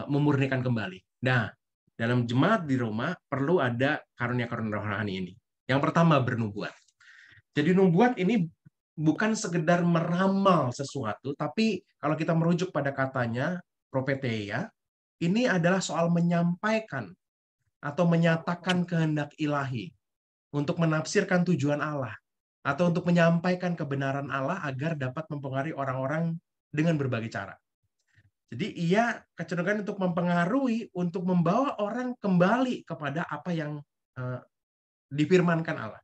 memurnikan kembali. Nah, dalam jemaat di Roma perlu ada karunia-karunia rohani ini. Yang pertama, bernubuat. Jadi nubuat ini bukan sekedar meramal sesuatu, tapi kalau kita merujuk pada katanya profeteia, ini adalah soal menyampaikan atau menyatakan kehendak ilahi untuk menafsirkan tujuan Allah, atau untuk menyampaikan kebenaran Allah agar dapat mempengaruhi orang-orang dengan berbagai cara. Jadi ia kecenderungan untuk mempengaruhi, untuk membawa orang kembali kepada apa yang difirmankan Allah.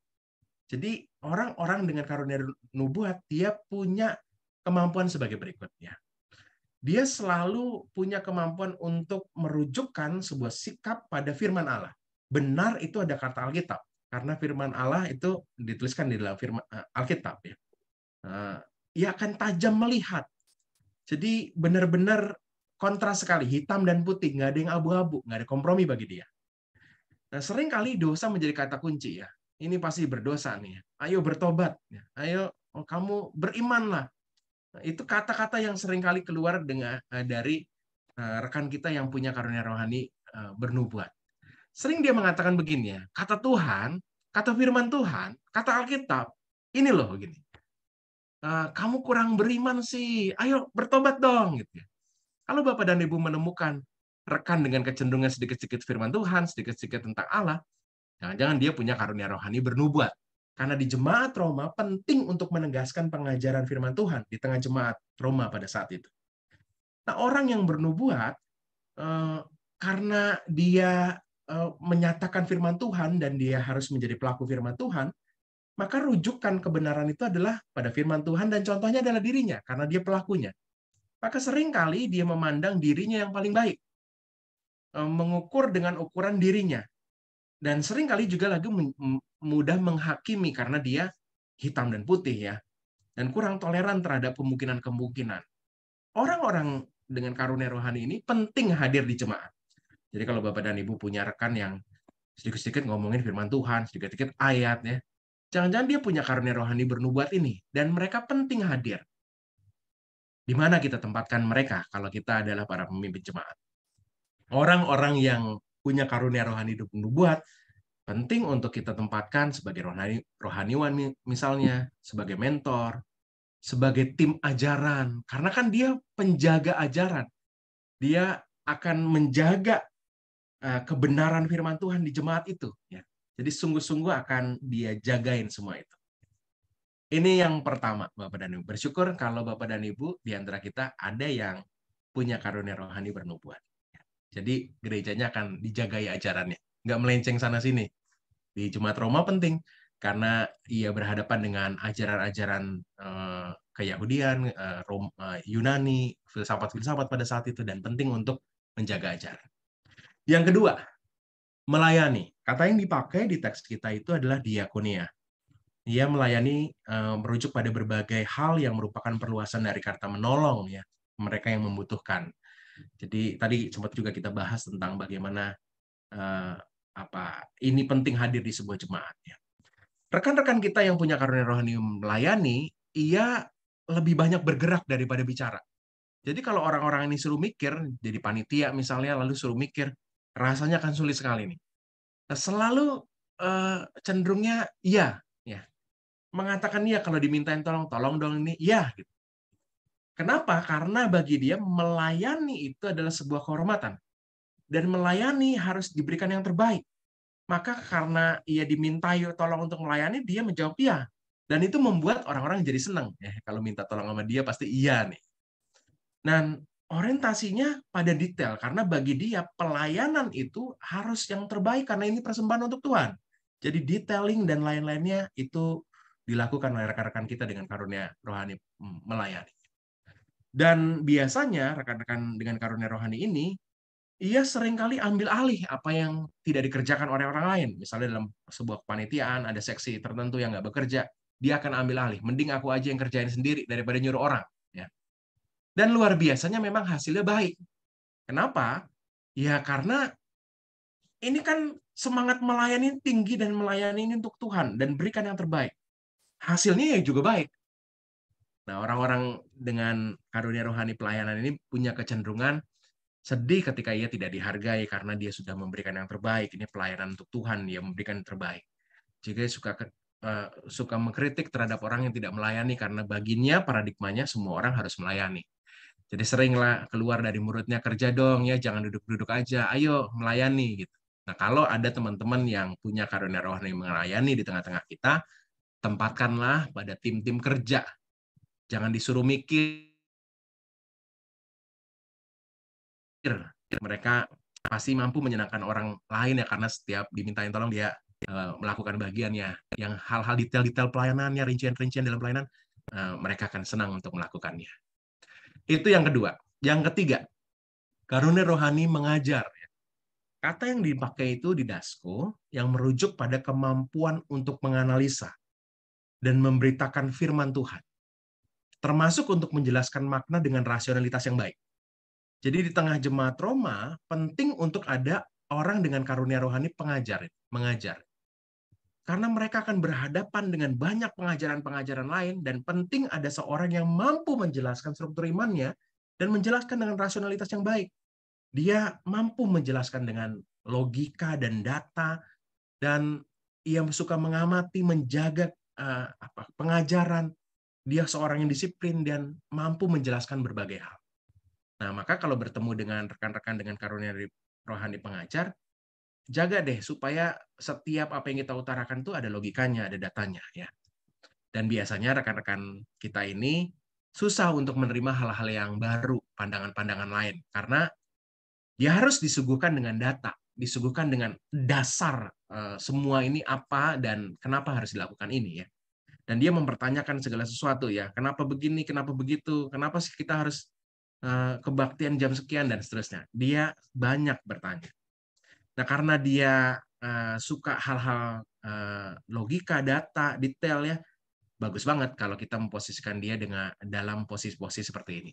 Jadi orang-orang dengan karunia nubuat, dia punya kemampuan sebagai berikutnya. Dia selalu punya kemampuan untuk merujukkan sebuah sikap pada firman Allah. Benar itu ada kata Alkitab, karena firman Allah itu dituliskan di dalam firman Alkitab ya. Ia akan tajam melihat. Jadi benar-benar kontras sekali, hitam dan putih, nggak ada yang abu-abu, nggak ada kompromi bagi dia. Nah, sering kali dosa menjadi kata kunci ya. Ini pasti berdosa nih. Ayo bertobat. Ayo kamu berimanlah. Nah, itu kata-kata yang sering kali keluar dari rekan kita yang punya karunia rohani bernubuat. Sering dia mengatakan begini ya, kata Tuhan, kata firman Tuhan, kata Alkitab, ini loh begini. Kamu kurang beriman sih, ayo bertobat dong. Gitu ya. Kalau Bapak dan Ibu menemukan rekan dengan kecenderungan sedikit-sedikit firman Tuhan, sedikit-sedikit tentang Allah, jangan-jangan dia punya karunia rohani bernubuat. Karena di jemaat Roma penting untuk menegaskan pengajaran firman Tuhan di tengah jemaat Roma pada saat itu. Nah, orang yang bernubuat, karena dia menyatakan firman Tuhan dan dia harus menjadi pelaku firman Tuhan, maka rujukan kebenaran itu adalah pada firman Tuhan, dan contohnya adalah dirinya, karena dia pelakunya. Maka seringkali dia memandang dirinya yang paling baik, mengukur dengan ukuran dirinya. Dan seringkali juga lagi mudah menghakimi karena dia hitam dan putih ya, dan kurang toleran terhadap kemungkinan-kemungkinan. Orang-orang dengan karunia rohani ini penting hadir di jemaat. Jadi kalau Bapak dan Ibu punya rekan yang sedikit-sedikit ngomongin firman Tuhan, sedikit-sedikit ayat ya. Jangan-jangan dia punya karunia rohani bernubuat ini, dan mereka penting hadir. Di mana kita tempatkan mereka kalau kita adalah para pemimpin jemaat? Orang-orang yang punya karunia rohani bernubuat penting untuk kita tempatkan sebagai rohaniwan misalnya, sebagai mentor, sebagai tim ajaran. Karena kan dia penjaga ajaran. Dia akan menjaga kebenaran firman Tuhan di jemaat itu. Ya. Jadi sungguh-sungguh akan dia jagain semua itu. Ini yang pertama, Bapak dan Ibu. Bersyukur kalau Bapak dan Ibu di antara kita ada yang punya karunia rohani bernubuat. Jadi gerejanya akan dijagai ajarannya. Nggak melenceng sana-sini. Di Jemaat Roma penting, karena ia berhadapan dengan ajaran-ajaran Keyahudian, Yunani, filsafat-filsafat pada saat itu, dan penting untuk menjaga ajaran. Yang kedua, melayani. Kata yang dipakai di teks kita itu adalah diakonia. Ia melayani merujuk pada berbagai hal yang merupakan perluasan dari kata menolong ya, mereka yang membutuhkan. Jadi tadi sempat juga kita bahas tentang bagaimana ini penting hadir di sebuah jemaat ya. Rekan-rekan kita yang punya karunia rohani melayani, ia lebih banyak bergerak daripada bicara. Jadi kalau orang-orang ini suruh mikir, jadi panitia misalnya, lalu suruh mikir, rasanya akan sulit sekali nih. Selalu cenderungnya iya, ya. Mengatakan iya kalau dimintain tolong dong ini, iya. Gitu. Kenapa? Karena bagi dia melayani itu adalah sebuah kehormatan. Dan melayani harus diberikan yang terbaik. Maka karena ia dimintai tolong untuk melayani, dia menjawab iya. Dan itu membuat orang-orang jadi senang. Ya, kalau minta tolong sama dia pasti iya nih. Dan orientasinya pada detail, karena bagi dia pelayanan itu harus yang terbaik karena ini persembahan untuk Tuhan. Jadi detailing dan lain-lainnya itu dilakukan oleh rekan-rekan kita dengan karunia rohani melayani. Dan biasanya rekan-rekan dengan karunia rohani ini, ia seringkali ambil alih apa yang tidak dikerjakan oleh orang lain. Misalnya dalam sebuah kepanitiaan, ada seksi tertentu yang nggak bekerja, dia akan ambil alih. Mending aku aja yang kerjain sendiri daripada nyuruh orang. Ya. Dan luar biasanya memang hasilnya baik. Kenapa? Ya karena ini kan semangat melayani tinggi dan melayani ini untuk Tuhan dan berikan yang terbaik. Hasilnya ya juga baik. Nah, orang-orang dengan karunia rohani pelayanan ini punya kecenderungan sedih ketika ia tidak dihargai karena dia sudah memberikan yang terbaik. Ini pelayanan untuk Tuhan, dia memberikan yang terbaik. Jika suka mengkritik terhadap orang yang tidak melayani karena baginya paradigmanya semua orang harus melayani. Jadi seringlah keluar dari mulutnya, kerja dong ya, jangan duduk-duduk aja, ayo melayani gitu. Nah, kalau ada teman-teman yang punya karunia rohani melayani di tengah-tengah kita, tempatkanlah pada tim-tim kerja. Jangan disuruh mikir. Mereka pasti mampu menyenangkan orang lain ya, karena setiap dimintain tolong dia melakukan bagiannya. Yang hal-hal detail-detail pelayanannya, rincian-rincian dalam pelayanan, mereka akan senang untuk melakukannya. Itu yang kedua. Yang ketiga, karunia rohani mengajar. Kata yang dipakai itu di Dasko yang merujuk pada kemampuan untuk menganalisa dan memberitakan firman Tuhan. Termasuk untuk menjelaskan makna dengan rasionalitas yang baik. Jadi di tengah jemaat Roma, penting untuk ada orang dengan karunia rohani mengajar. Karena mereka akan berhadapan dengan banyak pengajaran-pengajaran lain, dan penting ada seorang yang mampu menjelaskan struktur imannya dan menjelaskan dengan rasionalitas yang baik. Dia mampu menjelaskan dengan logika dan data, dan ia suka mengamati, menjaga pengajaran. Dia seorang yang disiplin dan mampu menjelaskan berbagai hal. Nah, maka kalau bertemu dengan rekan-rekan dengan karunia rohani pengajar, jaga deh supaya setiap apa yang kita utarakan itu ada logikanya, ada datanya ya. Dan biasanya rekan-rekan kita ini susah untuk menerima hal-hal yang baru, pandangan-pandangan lain, karena dia harus disuguhkan dengan data, disuguhkan dengan dasar semua ini apa dan kenapa harus dilakukan ini ya. Dan dia mempertanyakan segala sesuatu ya, kenapa begini, kenapa begitu, kenapa sih kita harus kebaktian jam sekian dan seterusnya. Dia banyak bertanya. Nah, karena dia suka hal-hal logika, data, detail ya, bagus banget kalau kita memposisikan dia dalam posisi-posisi seperti ini.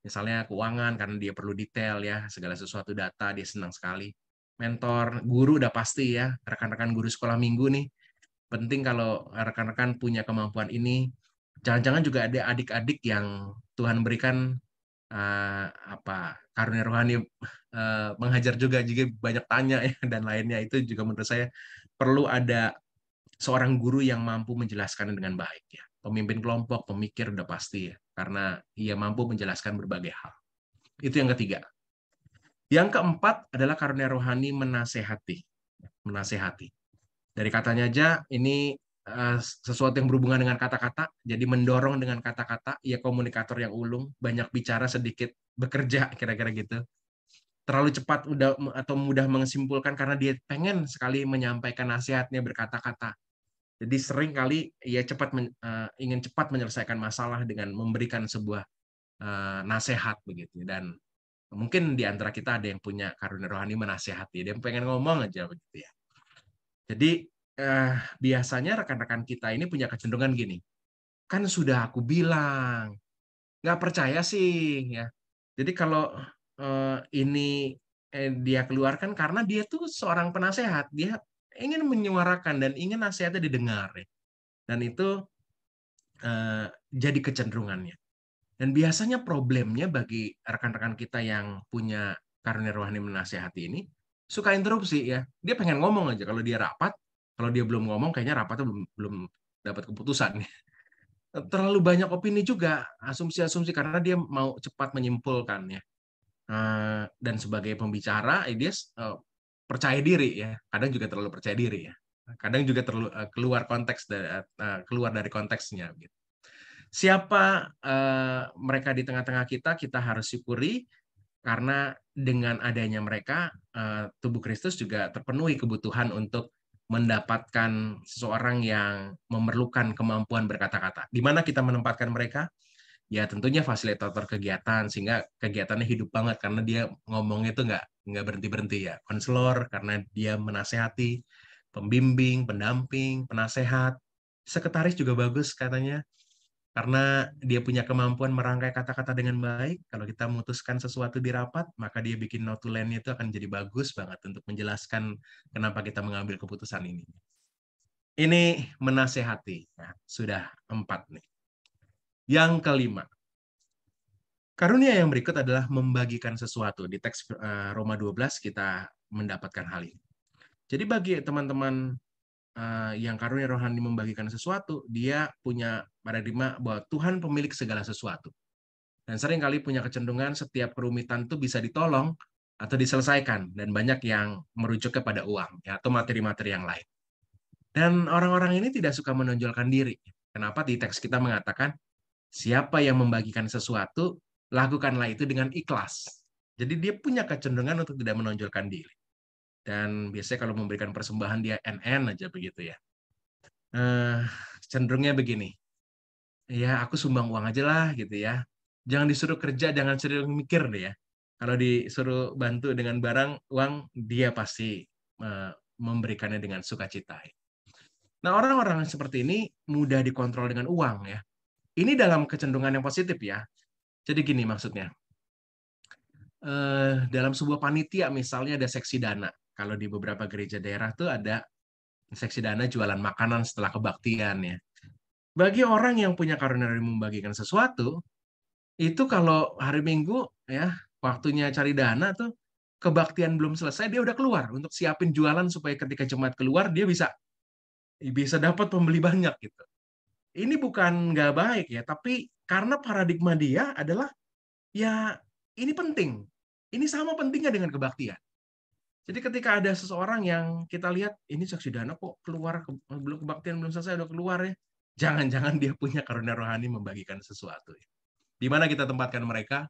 Misalnya keuangan, karena dia perlu detail ya, segala sesuatu data dia senang sekali. mentor, guru udah pasti ya, rekan-rekan guru sekolah minggu nih. Penting kalau rekan-rekan punya kemampuan ini. Jangan-jangan juga ada adik-adik yang Tuhan berikan karunia rohani menghajar juga banyak tanya ya dan lainnya. Itu juga menurut saya perlu ada seorang guru yang mampu menjelaskan dengan baik ya. Pemimpin kelompok, pemikir udah pasti ya, karena ia mampu menjelaskan berbagai hal. Itu yang ketiga. Yang keempat adalah karunia rohani menasehati. Menasehati. Dari katanya aja ini sesuatu yang berhubungan dengan kata-kata, jadi mendorong dengan kata-kata, ia komunikator yang ulung, banyak bicara sedikit bekerja, kira-kira gitu. Terlalu cepat atau mudah menyimpulkan karena dia pengen sekali menyampaikan nasihatnya berkata-kata. Jadi sering kali ia ingin cepat menyelesaikan masalah dengan memberikan sebuah nasihat begitu. Dan mungkin di antara kita ada yang punya karunia rohani menasehati, dia pengen ngomong aja begitu ya. Jadi biasanya rekan-rekan kita ini punya kecenderungan gini, kan sudah aku bilang, nggak percaya sih ya. Jadi kalau ini dia keluarkan karena dia tuh seorang penasehat, dia ingin menyuarakan dan ingin nasihatnya didengar ya. Dan itu jadi kecenderungannya. Dan biasanya problemnya bagi rekan-rekan kita yang punya karunia rohani menasehati ini suka interupsi ya. Dia pengen ngomong aja, kalau dia rapat, kalau dia belum ngomong kayaknya rapatnya belum dapat keputusan. Terlalu banyak opini juga, asumsi-asumsi karena dia mau cepat menyimpulkan ya. Dan sebagai pembicara dia percaya diri ya, kadang juga terlalu percaya diri ya. Kadang juga terlalu keluar dari konteksnya gitu. Siapa mereka di tengah-tengah kita harus syukuri karena dengan adanya mereka tubuh Kristus juga terpenuhi kebutuhan untuk mendapatkan seseorang yang memerlukan kemampuan berkata-kata. Di mana kita menempatkan mereka? Ya tentunya fasilitator kegiatan sehingga kegiatannya hidup banget karena dia ngomongnya itu nggak berhenti-berhenti ya. Konselor karena dia menasehati, pembimbing, pendamping, penasehat, sekretaris juga bagus katanya. Karena dia punya kemampuan merangkai kata-kata dengan baik, kalau kita memutuskan sesuatu di rapat, maka dia bikin notulennya itu akan jadi bagus banget untuk menjelaskan kenapa kita mengambil keputusan ini. Ini menasehati. Nah, sudah 4 nih. Yang kelima. Karunia yang berikut adalah membagikan sesuatu. Di teks Roma 12 kita mendapatkan hal ini. Jadi bagi teman-teman yang karunia rohani membagikan sesuatu, dia punya paradigma bahwa Tuhan pemilik segala sesuatu. Dan seringkali punya kecenderungan setiap kerumitan itu bisa ditolong atau diselesaikan, dan banyak yang merujuk kepada uang ya, atau materi-materi yang lain. Dan orang-orang ini tidak suka menonjolkan diri. Kenapa di teks kita mengatakan, siapa yang membagikan sesuatu, lakukanlah itu dengan ikhlas. Jadi dia punya kecenderungan untuk tidak menonjolkan diri. Dan biasanya kalau memberikan persembahan dia NN aja begitu ya. Cenderungnya begini, ya aku sumbang uang aja lah gitu ya. Jangan disuruh kerja, jangan suruh mikir deh ya. Kalau disuruh bantu dengan barang, uang, dia pasti memberikannya dengan sukacita. Nah orang-orang seperti ini mudah dikontrol dengan uang ya. Ini dalam kecenderungan yang positif ya. Jadi gini maksudnya, dalam sebuah panitia misalnya ada seksi dana. Kalau di beberapa gereja daerah tuh ada seksi dana jualan makanan setelah kebaktian ya. Bagi orang yang punya karunia membagikan sesuatu, itu kalau hari Minggu ya waktunya cari dana tuh kebaktian belum selesai dia udah keluar untuk siapin jualan supaya ketika jemaat keluar dia bisa dapat pembeli banyak gitu. Ini bukan nggak baik ya, tapi karena paradigma dia adalah ya ini penting. Ini sama pentingnya dengan kebaktian. Jadi ketika ada seseorang yang kita lihat ini saksi dana kok keluar belum kebaktian belum selesai udah keluar ya. Jangan-jangan dia punya karunia rohani membagikan sesuatu. Di mana kita tempatkan mereka?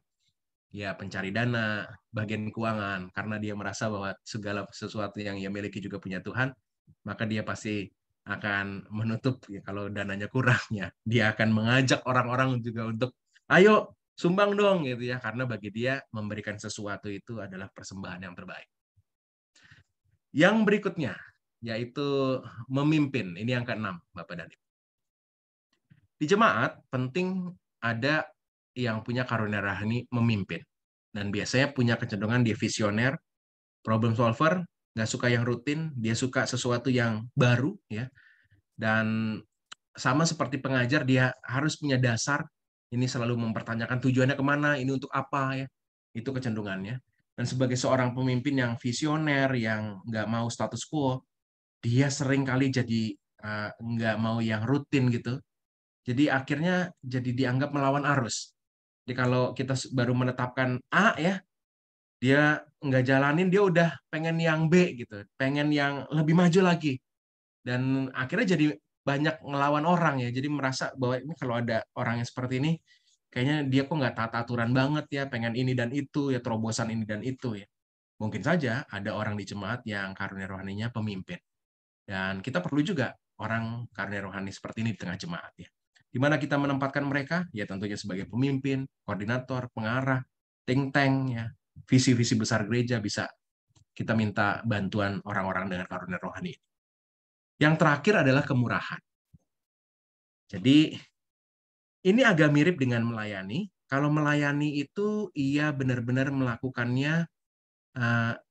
Ya pencari dana, bagian keuangan. Karena dia merasa bahwa segala sesuatu yang ia miliki juga punya Tuhan, maka dia pasti akan menutup ya, kalau dananya kurangnya. Dia akan mengajak orang-orang juga untuk, ayo sumbang dong gitu ya. Karena bagi dia memberikan sesuatu itu adalah persembahan yang terbaik. Yang berikutnya, yaitu memimpin. Ini yang ke-6, Bapak dan Ibu. Di jemaat, penting ada yang punya karunia rohani memimpin. Dan biasanya punya kecenderungan dia visioner, problem solver, nggak suka yang rutin, dia suka sesuatu yang baru, ya. Dan sama seperti pengajar, dia harus punya dasar, ini selalu mempertanyakan tujuannya kemana, ini untuk apa, ya. Itu kecenderungannya. Dan sebagai seorang pemimpin yang visioner, yang nggak mau status quo, dia sering kali jadi nggak mau yang rutin gitu. Jadi akhirnya jadi dianggap melawan arus. Jadi kalau kita baru menetapkan A, ya, dia nggak jalanin, dia udah pengen yang B gitu, pengen yang lebih maju lagi. Dan akhirnya jadi banyak ngelawan orang, ya. Jadi merasa bahwa ini kalau ada orang yang seperti ini, kayaknya dia kok nggak taat aturan banget, ya, pengen ini dan itu, ya, terobosan ini dan itu, ya. Mungkin saja ada orang di jemaat yang karunia rohaninya pemimpin. Dan kita perlu juga orang karunia rohani seperti ini di tengah jemaat, ya. Di mana kita menempatkan mereka? Ya tentunya sebagai pemimpin, koordinator, pengarah, think tank, ya. Visi-visi besar gereja bisa kita minta bantuan orang-orang dengan karunia rohani. Yang terakhir adalah kemurahan. Jadi ini agak mirip dengan melayani. Kalau melayani itu ia benar-benar melakukannya,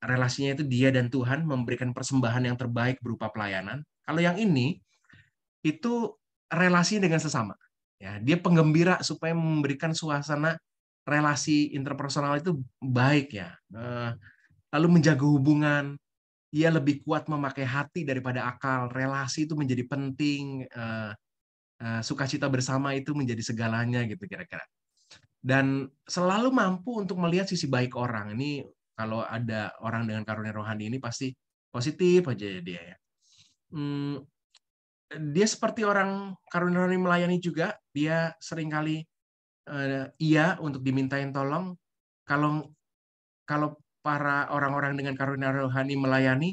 relasinya itu dia dan Tuhan, memberikan persembahan yang terbaik berupa pelayanan. Kalau yang ini itu relasi dengan sesama. Ya, dia penggembira supaya memberikan suasana relasi interpersonal itu baik, ya. Lalu menjaga hubungan, ia lebih kuat memakai hati daripada akal. Relasi itu menjadi penting. Sukacita bersama itu menjadi segalanya, gitu kira-kira. Dan selalu mampu untuk melihat sisi baik orang. Ini kalau ada orang dengan karunia rohani ini pasti positif aja dia, ya. Dia seperti orang karunia rohani melayani juga. Dia seringkali iya untuk dimintain tolong. Kalau para orang-orang dengan karunia rohani melayani,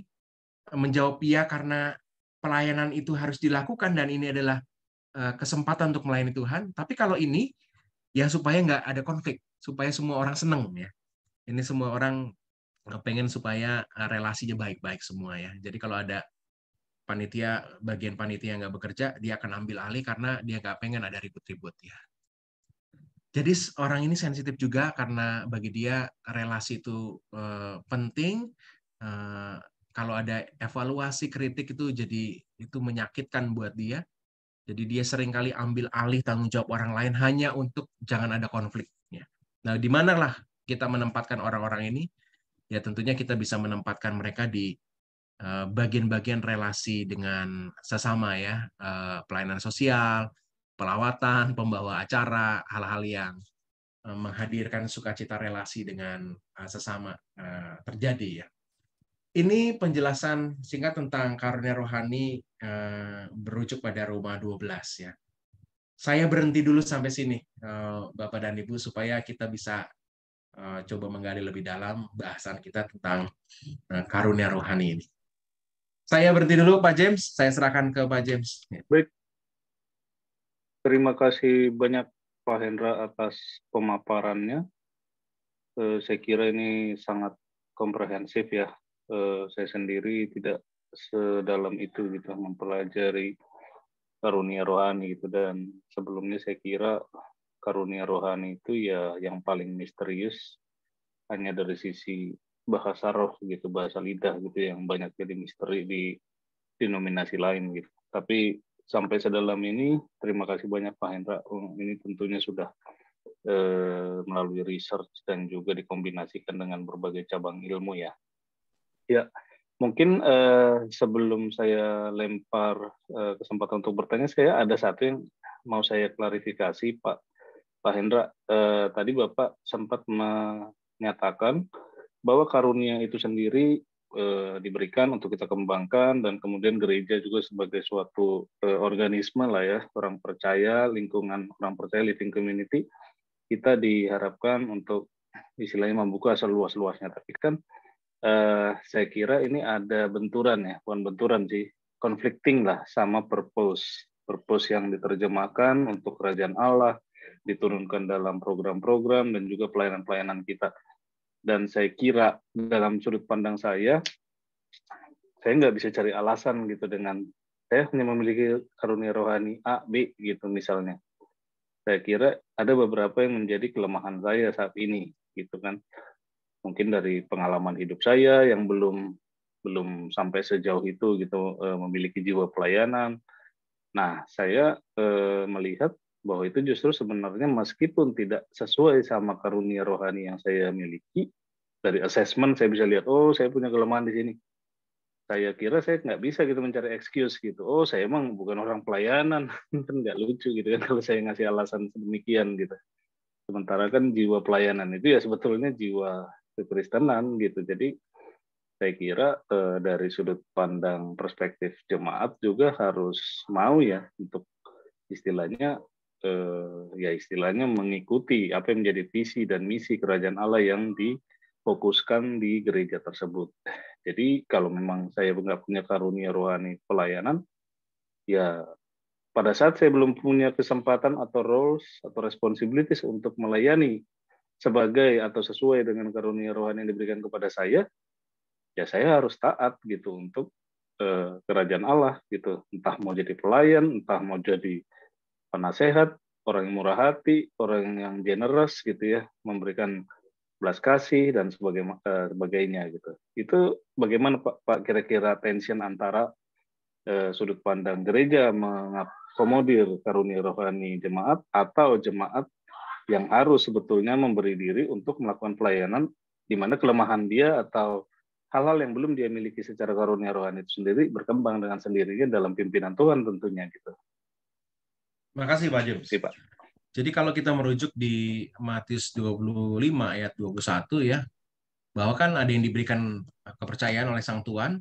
menjawab iya karena pelayanan itu harus dilakukan dan ini adalah kesempatan untuk melayani Tuhan. Tapi kalau ini, ya supaya nggak ada konflik, supaya semua orang seneng, ya. Ini semua orang pengen supaya relasinya baik-baik semua, ya. Jadi kalau ada bagian panitia nggak bekerja, dia akan ambil alih karena dia nggak pengen ada ribut-ribut, ya. Jadi orang ini sensitif juga karena bagi dia relasi itu penting. Kalau ada evaluasi kritik itu menyakitkan buat dia. Jadi dia seringkali ambil alih tanggung jawab orang lain hanya untuk jangan ada konflik, ya. Nah, di manalah kita menempatkan orang-orang ini? Ya tentunya kita bisa menempatkan mereka di bagian-bagian relasi dengan sesama, ya. Pelayanan sosial, pelawatan, pembawa acara, hal-hal yang menghadirkan sukacita relasi dengan sesama terjadi, ya. Ini penjelasan singkat tentang karunia rohani berujuk pada Roma 12, ya. Saya berhenti dulu sampai sini, Bapak dan Ibu, supaya kita bisa coba menggali lebih dalam bahasan kita tentang karunia rohani ini. Saya berhenti dulu, Pak James. Saya serahkan ke Pak James. Baik, terima kasih banyak Pak Hendra atas pemaparannya. Saya kira ini sangat komprehensif, ya. Saya sendiri tidak sedalam itu gitu mempelajari karunia rohani gitu, dan sebelumnya saya kira karunia rohani itu ya yang paling misterius hanya dari sisi bahasa roh gitu, bahasa lidah gitu, yang banyak jadi misteri di denominasi lain gitu. Tapi sampai sedalam ini, terima kasih banyak Pak Hendra. Ini tentunya sudah melalui research dan juga dikombinasikan dengan berbagai cabang ilmu, ya. Ya, mungkin sebelum saya lempar kesempatan untuk bertanya, saya ada satu yang mau saya klarifikasi, Pak Hendra. Tadi Bapak sempat menyatakan bahwa karunia itu sendiri diberikan untuk kita kembangkan, dan kemudian gereja juga sebagai suatu organisme lah, ya, orang percaya, lingkungan orang percaya, living community, kita diharapkan untuk istilahnya membuka seluas-luasnya. Tapi kan saya kira ini ada benturan, ya, bukan benturan sih, conflicting lah sama purpose yang diterjemahkan untuk kerajaan Allah, diturunkan dalam program-program dan juga pelayanan-pelayanan kita. Dan saya kira dalam sudut pandang saya nggak bisa cari alasan gitu dengan saya hanya memiliki karunia rohani A, B gitu misalnya. Saya kira ada beberapa yang menjadi kelemahan saya saat ini gitu kan. Mungkin dari pengalaman hidup saya yang belum belum sampai sejauh itu gitu, memiliki jiwa pelayanan. Nah, saya melihat bahwa itu justru sebenarnya meskipun tidak sesuai sama karunia rohani yang saya miliki, dari assessment saya bisa lihat, oh saya punya kelemahan di sini. Saya kira saya nggak bisa gitu mencari excuse gitu. Oh saya emang bukan orang pelayanan, kan nggak lucu gitu kan kalau saya ngasih alasan sedemikian gitu. Sementara kan jiwa pelayanan itu ya sebetulnya jiwa kekristenan gitu. Jadi saya kira dari sudut pandang perspektif jemaat juga harus mau ya untuk istilahnya ya istilahnya mengikuti apa yang menjadi visi dan misi kerajaan Allah yang difokuskan di gereja tersebut. Jadi kalau memang saya nggak punya karunia rohani pelayanan, ya pada saat saya belum punya kesempatan atau roles atau responsibilities untuk melayani sebagai atau sesuai dengan karunia rohani yang diberikan kepada saya, ya saya harus taat gitu untuk kerajaan Allah gitu. Entah mau jadi pelayan, entah mau jadi penasehat, orang yang murah hati, orang yang generous gitu ya, memberikan belas kasih dan sebagainya gitu. Itu bagaimana Pak kira-kira tension antara sudut pandang gereja mengakomodir karunia rohani jemaat atau jemaat yang harus sebetulnya memberi diri untuk melakukan pelayanan di mana kelemahan dia atau hal-hal yang belum dia miliki secara karunia rohani itu sendiri berkembang dengan sendirinya dalam pimpinan Tuhan tentunya gitu. Makasih Pak James. Oke, Pak. Jadi kalau kita merujuk di Matius 25 ayat 21 ya, bahwa kan ada yang diberikan kepercayaan oleh Sang Tuhan,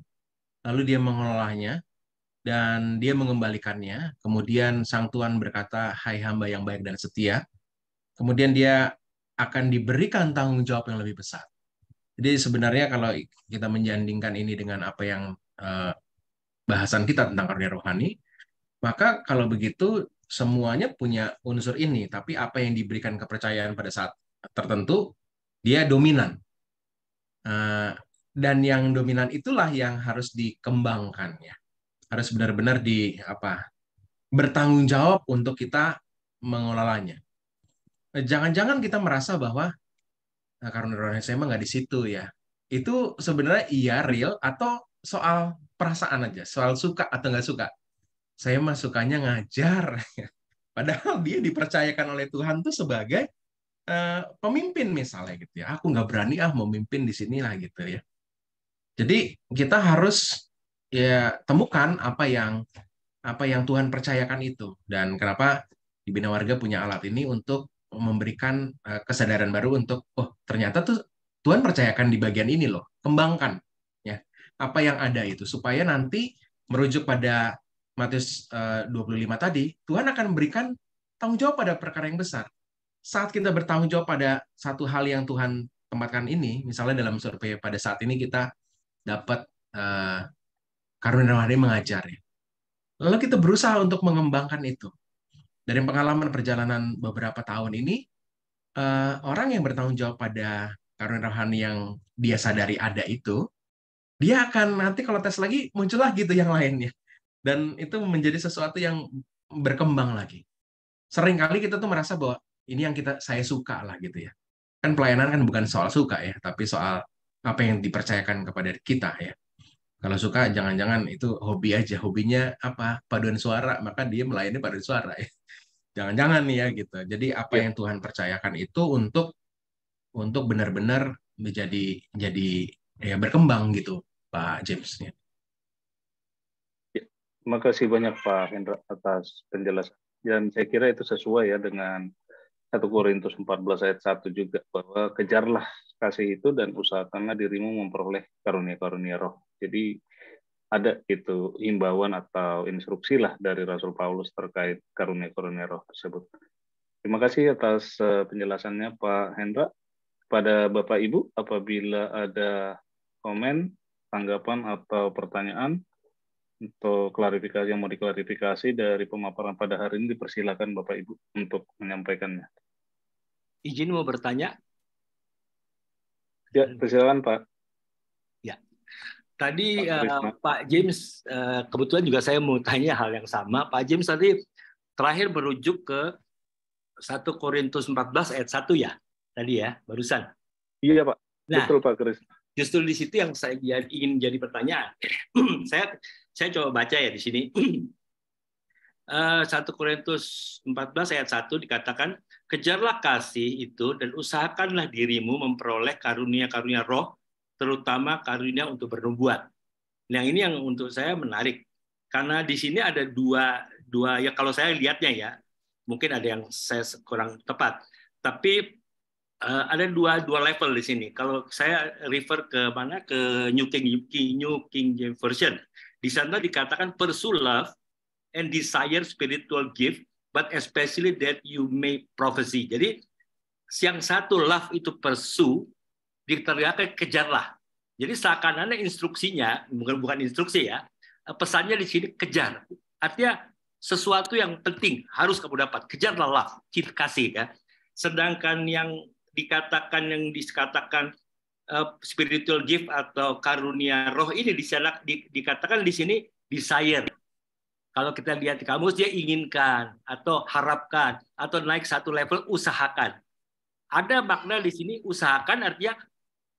lalu dia mengelolanya, dan dia mengembalikannya. Kemudian Sang Tuhan berkata, hai hamba yang baik dan setia. Kemudian dia akan diberikan tanggung jawab yang lebih besar. Jadi sebenarnya kalau kita menjandingkan ini dengan apa yang bahasan kita tentang karunia rohani, maka kalau begitu semuanya punya unsur ini, tapi apa yang diberikan kepercayaan pada saat tertentu, dia dominan. Dan yang dominan itulah yang harus dikembangkan ya. Harus benar-benar bertanggung jawab untuk kita mengelolanya. Jangan-jangan kita merasa bahwa karunia rohani saya emang nggak di situ ya. Itu sebenarnya iya real atau soal perasaan aja, soal suka atau nggak suka. Saya mah sukanya ngajar. Padahal dia dipercayakan oleh Tuhan tuh sebagai pemimpin misalnya gitu ya. Aku nggak berani memimpin di sinilah gitu ya. Jadi kita harus ya temukan apa yang Tuhan percayakan itu, dan kenapa di Bina Warga punya alat ini untuk memberikan kesadaran baru untuk ternyata tuh Tuhan percayakan di bagian ini loh, kembangkan ya apa yang ada itu supaya nanti merujuk pada Matius 25 tadi, Tuhan akan memberikan tanggung jawab pada perkara yang besar. Saat kita bertanggung jawab pada satu hal yang Tuhan tempatkan ini, misalnya dalam survei pada saat ini kita dapat karunia rohani mengajar ya. Lalu kita berusaha untuk mengembangkan itu. Dari pengalaman perjalanan beberapa tahun ini, orang yang bertanggung jawab pada karunia rohani yang dia sadari ada itu, dia akan nanti kalau tes lagi muncullah gitu yang lainnya. Dan itu menjadi sesuatu yang berkembang lagi. Seringkali kita tuh merasa bahwa ini yang saya suka lah gitu ya. Kan pelayanan kan bukan soal suka ya, tapi soal apa yang dipercayakan kepada kita ya. Kalau suka jangan-jangan itu hobi aja, hobinya apa? Paduan suara, maka dia melayani paduan suara ya. Jangan-jangan nih ya gitu. Jadi apa yang Tuhan percayakan itu untuk benar-benar jadi ya berkembang gitu, Pak James. Ya. Terima kasih banyak Pak Hendra atas penjelasan. Dan saya kira itu sesuai ya dengan 1 Korintus 14 ayat 1 juga, bahwa kejarlah kasih itu dan usahakanlah dirimu memperoleh karunia-karunia roh. Jadi ada itu himbauan atau instruksi lah dari Rasul Paulus terkait karunia-karunia roh tersebut. Terima kasih atas penjelasannya Pak Hendra. Pada Bapak Ibu, apabila ada komen, tanggapan atau pertanyaan, untuk klarifikasi yang mau diklarifikasi dari pemaparan pada hari ini, dipersilakan Bapak Ibu untuk menyampaikannya. Izin mau bertanya? Ya, persilakan Pak. Ya, tadi Pak James, kebetulan juga saya mau tanya hal yang sama. Pak James tadi terakhir merujuk ke 1 Korintus 14 ayat 1 ya? Tadi ya, barusan. Iya Pak, nah, betul Pak Kris. Justru di situ yang saya ingin jadi pertanyaan. saya coba baca ya di sini. 1 Korintus 14 ayat 1 dikatakan, kejarlah kasih itu dan usahakanlah dirimu memperoleh karunia-karunia roh, terutama karunia untuk bernubuat. Nah, ini yang untuk saya menarik. Karena di sini ada dua ya, kalau saya lihatnya ya, mungkin ada yang saya kurang tepat. Tapi ada dua level di sini. Kalau saya refer ke mana, ke New King James Version, di sana dikatakan pursue love and desire spiritual gift, but especially that you may prophecy. Jadi yang satu love itu pursue, diteriakan kejarlah. Jadi seakan-akan instruksinya, bukan instruksi ya, pesannya di sini kejar. Artinya sesuatu yang penting harus kamu dapat. Kejarlah love, cinta kasih ya. Sedangkan yang dikatakan spiritual gift atau karunia roh ini dikatakan di sini desire. Kalau kita lihat di kamus, dia inginkan atau harapkan atau naik satu level, usahakan. Ada makna di sini usahakan artinya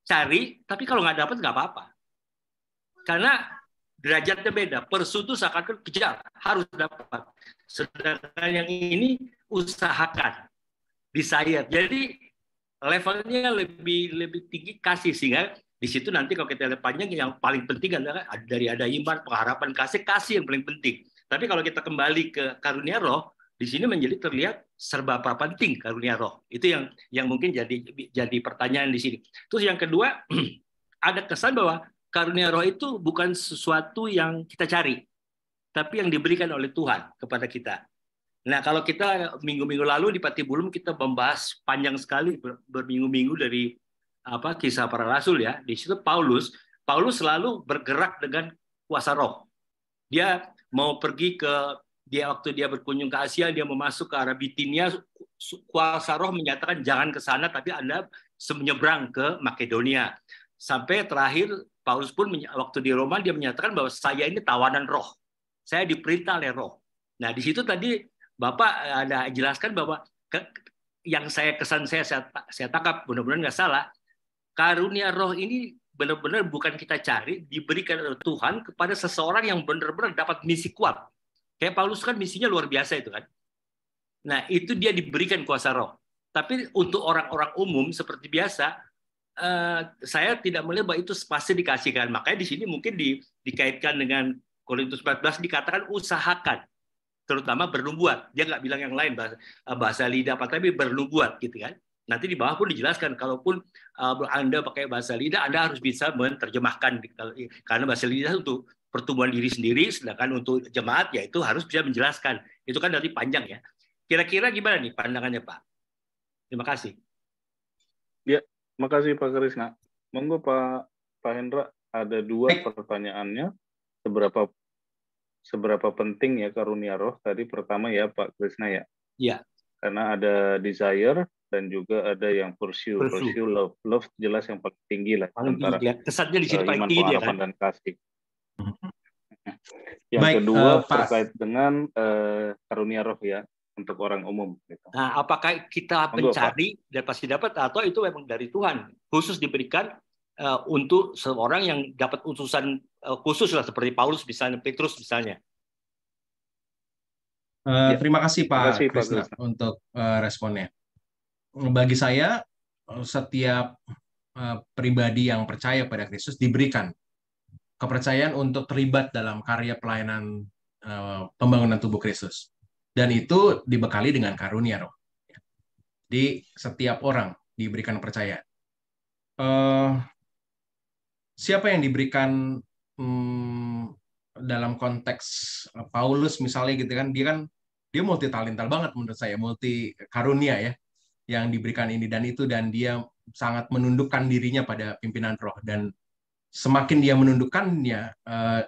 cari, tapi kalau nggak dapat nggak apa-apa. Karena derajatnya beda. Pursue itu seakan-akan kejar, harus dapat. Sedangkan yang ini usahakan, desire. Jadi levelnya lebih tinggi kasih, sehingga di situ nanti kalau kita lihat panjang, yang paling penting adalah dari ada iman, pengharapan, kasih yang paling penting. Tapi kalau kita kembali ke karunia roh, di sini menjadi terlihat serba penting karunia roh. Itu yang mungkin jadi pertanyaan di sini. Terus yang kedua, ada kesan bahwa karunia roh itu bukan sesuatu yang kita cari, tapi yang diberikan oleh Tuhan kepada kita. Nah, kalau kita minggu-minggu lalu di Patibulum kita membahas panjang sekali berminggu-minggu dari Kisah Para Rasul ya. Di situ Paulus selalu bergerak dengan kuasa roh. Dia mau pergi waktu dia berkunjung ke Asia, dia mau masuk ke arah Bitinia, kuasa roh menyatakan jangan ke sana, tapi Anda menyeberang ke Makedonia. Sampai terakhir Paulus pun waktu di Roma dia menyatakan bahwa saya ini tawanan roh. Saya diperintah oleh roh. Nah, di situ tadi Bapak ada jelaskan bahwa yang saya tangkap, benar-benar nggak salah, karunia roh ini benar-benar bukan kita cari, diberikan oleh Tuhan kepada seseorang yang benar-benar dapat misi kuat. Kayak Paulus kan misinya luar biasa itu kan. Nah, itu dia diberikan kuasa roh. Tapi untuk orang-orang umum seperti biasa, saya tidak melihat bahwa itu pasti dikasihkan. Makanya di sini mungkin dikaitkan dengan Korintus 14 dikatakan usahakan. Terutama bernubuat. Dia nggak bilang yang lain, bahasa lidah apa, tapi bernubuat gitu kan. Nanti di bawah pun dijelaskan, kalaupun Anda pakai bahasa lidah, Anda harus bisa menerjemahkan, karena bahasa lidah untuk pertumbuhan diri sendiri, sedangkan untuk jemaat ya itu harus bisa menjelaskan. Itu kan dari panjang ya. Kira-kira gimana nih pandangannya Pak? Terima kasih. Ya, makasih Pak Krisna. Monggo Pak Hendra, ada dua pertanyaannya. Seberapa penting ya karunia roh tadi? Pertama ya Pak Krisna ya. Iya. Karena ada desire dan juga ada yang pursue love jelas yang paling tinggi lah antara kesannya di sini paling tinggi pengharapan dan kasih. Yang kedua terkait dengan karunia roh ya untuk orang umum. Gitu. Nah, apakah kita mencari dan pasti dapat, atau itu memang dari Tuhan khusus diberikan untuk seorang yang dapat utusan khusus lah, seperti Paulus misalnya, Petrus misalnya. Terima kasih Pak Krisna untuk responnya. Bagi saya, setiap pribadi yang percaya pada Kristus diberikan kepercayaan untuk terlibat dalam karya pelayanan pembangunan tubuh Kristus. Dan itu dibekali dengan karunia roh. Jadi setiap orang diberikan kepercayaan. Siapa yang diberikan dalam konteks Paulus misalnya gitu kan, dia multi talental banget menurut saya, multi karunia ya yang diberikan ini dan itu, dan dia sangat menundukkan dirinya pada pimpinan roh, dan semakin dia menundukkannya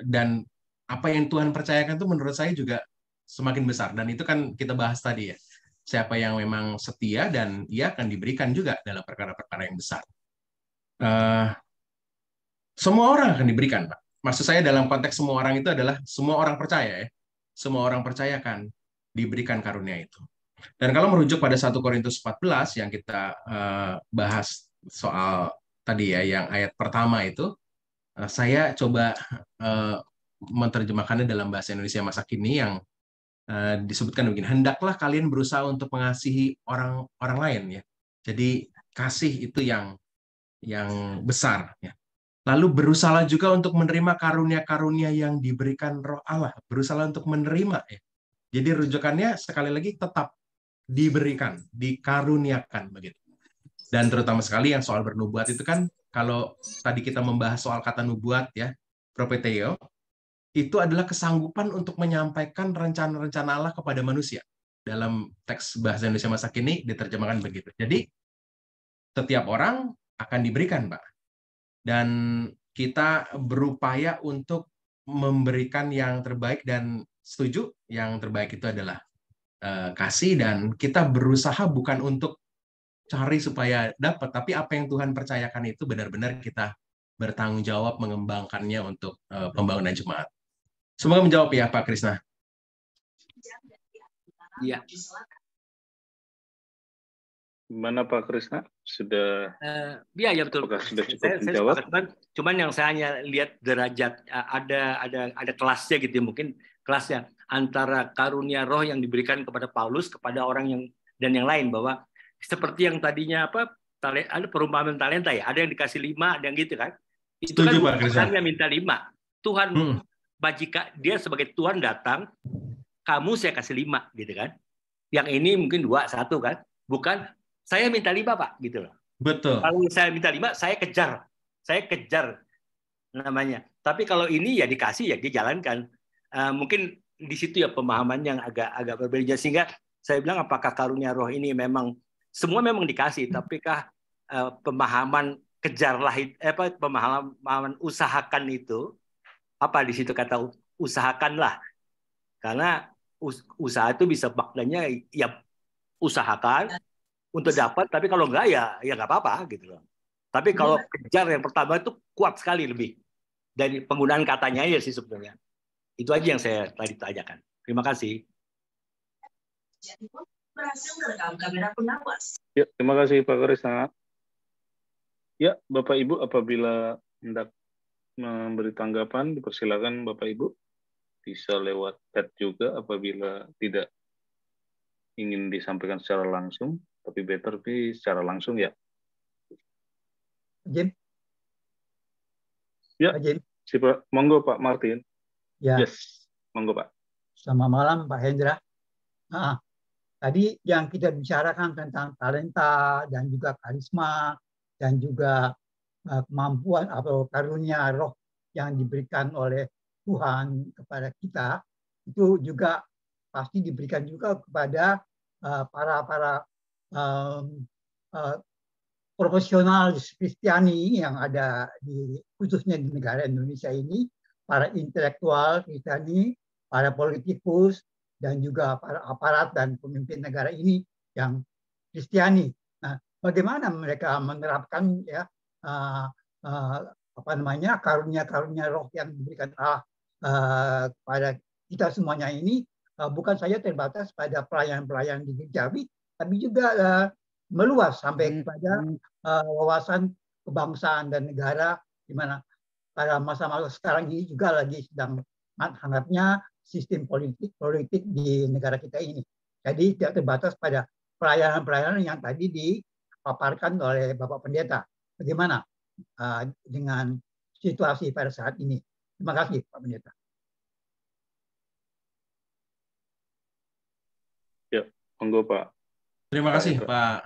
dan apa yang Tuhan percayakan itu menurut saya juga semakin besar. Dan itu kan kita bahas tadi ya, siapa yang memang setia dan ia akan diberikan juga dalam perkara-perkara yang besar. Semua orang akan diberikan, Pak. Maksud saya dalam konteks semua orang itu adalah semua orang percaya ya. Semua orang percaya akan diberikan karunia itu. Dan kalau merujuk pada 1 Korintus 14 yang kita bahas soal tadi ya, yang ayat pertama itu, saya coba menerjemahkannya dalam bahasa Indonesia masa kini yang disebutkan begini, hendaklah kalian berusaha untuk mengasihi orang lain ya. Jadi kasih itu yang besar ya. Lalu berusaha juga untuk menerima karunia-karunia yang diberikan Roh Allah, berusaha untuk menerima ya. Jadi rujukannya sekali lagi tetap diberikan, dikaruniakan begitu. Dan terutama sekali yang soal bernubuat itu kan, kalau tadi kita membahas soal kata nubuat ya, propeteo, itu adalah kesanggupan untuk menyampaikan rencana-rencana Allah kepada manusia. Dalam teks bahasa Indonesia masa kini diterjemahkan begitu. Jadi setiap orang akan diberikan, Pak. Dan kita berupaya untuk memberikan yang terbaik, dan setuju yang terbaik itu adalah kasih, dan kita berusaha bukan untuk cari supaya dapat, tapi apa yang Tuhan percayakan itu benar-benar kita bertanggung jawab mengembangkannya untuk pembangunan jemaat. Semoga menjawab ya Pak Krisna. Iya. Gimana Pak Krisna? Sudah? Ya betul. Apakah sudah cukup saya menjawab? Cuman yang saya hanya lihat derajat, ada kelasnya gitu, mungkin kelasnya antara karunia roh yang diberikan kepada Paulus kepada orang yang dan yang lain, bahwa seperti yang tadinya ada perumpamaan talenta ya, ada yang dikasih 5, ada yang gitu kan. Itu Setuju, kan Pak Krisna. Tuhan yang minta 5. Tuhan bajika, dia sebagai Tuhan datang, kamu saya kasih 5 gitu kan. Yang ini mungkin 2, 1 kan. Bukan saya minta 5 Pak gitu loh. Betul. Kalau saya minta 5, saya kejar namanya. Tapi kalau ini ya dikasih ya dijalankan. Mungkin di situ ya pemahaman yang agak berbeda, sehingga saya bilang apakah karunia roh ini memang semua memang dikasih, tapikah pemahaman kejarlah pemahaman usahakan itu, apa di situ kata usahakanlah, karena usaha itu bisa maknanya ya usahakan untuk dapat, tapi kalau enggak ya nggak apa-apa gitu loh. Tapi kalau kejar yang pertama itu kuat sekali lebih dari penggunaan katanya ya sih sebenarnya. Itu aja yang saya tadi tanyakan. Terima kasih. Ya, terima kasih Pak Krisna. Ya, Bapak Ibu, apabila hendak memberi tanggapan, dipersilakan Bapak Ibu. Bisa lewat chat juga apabila tidak ingin disampaikan secara langsung, tapi better secara langsung ya. Jim? Ya, Jim? Monggo Pak Martin. Ya. Yes, monggo Pak. Selamat malam Pak Hendra. Tadi yang kita bicarakan tentang talenta dan juga karisma dan juga kemampuan atau karunia roh yang diberikan oleh Tuhan kepada kita, itu juga pasti diberikan juga kepada para profesional Kristiani yang ada khususnya di negara Indonesia ini, para intelektual Kristiani, para politikus, dan juga para aparat dan pemimpin negara ini yang Kristiani. Nah, bagaimana mereka menerapkan ya karunia-karunia roh yang diberikan Allah kepada kita semuanya ini, bukan saja terbatas pada pelayan-pelayan di gerejawi, tapi juga meluas sampai kepada wawasan kebangsaan dan negara, di mana pada masa-masa sekarang ini juga lagi sedang hangatnya sistem politik di negara kita ini. Jadi tidak terbatas pada pelayanan-pelayanan yang tadi dipaparkan oleh Bapak Pendeta. Bagaimana dengan situasi pada saat ini? Terima kasih Pak Pendeta. Ya, monggo Pak. Terima kasih Pak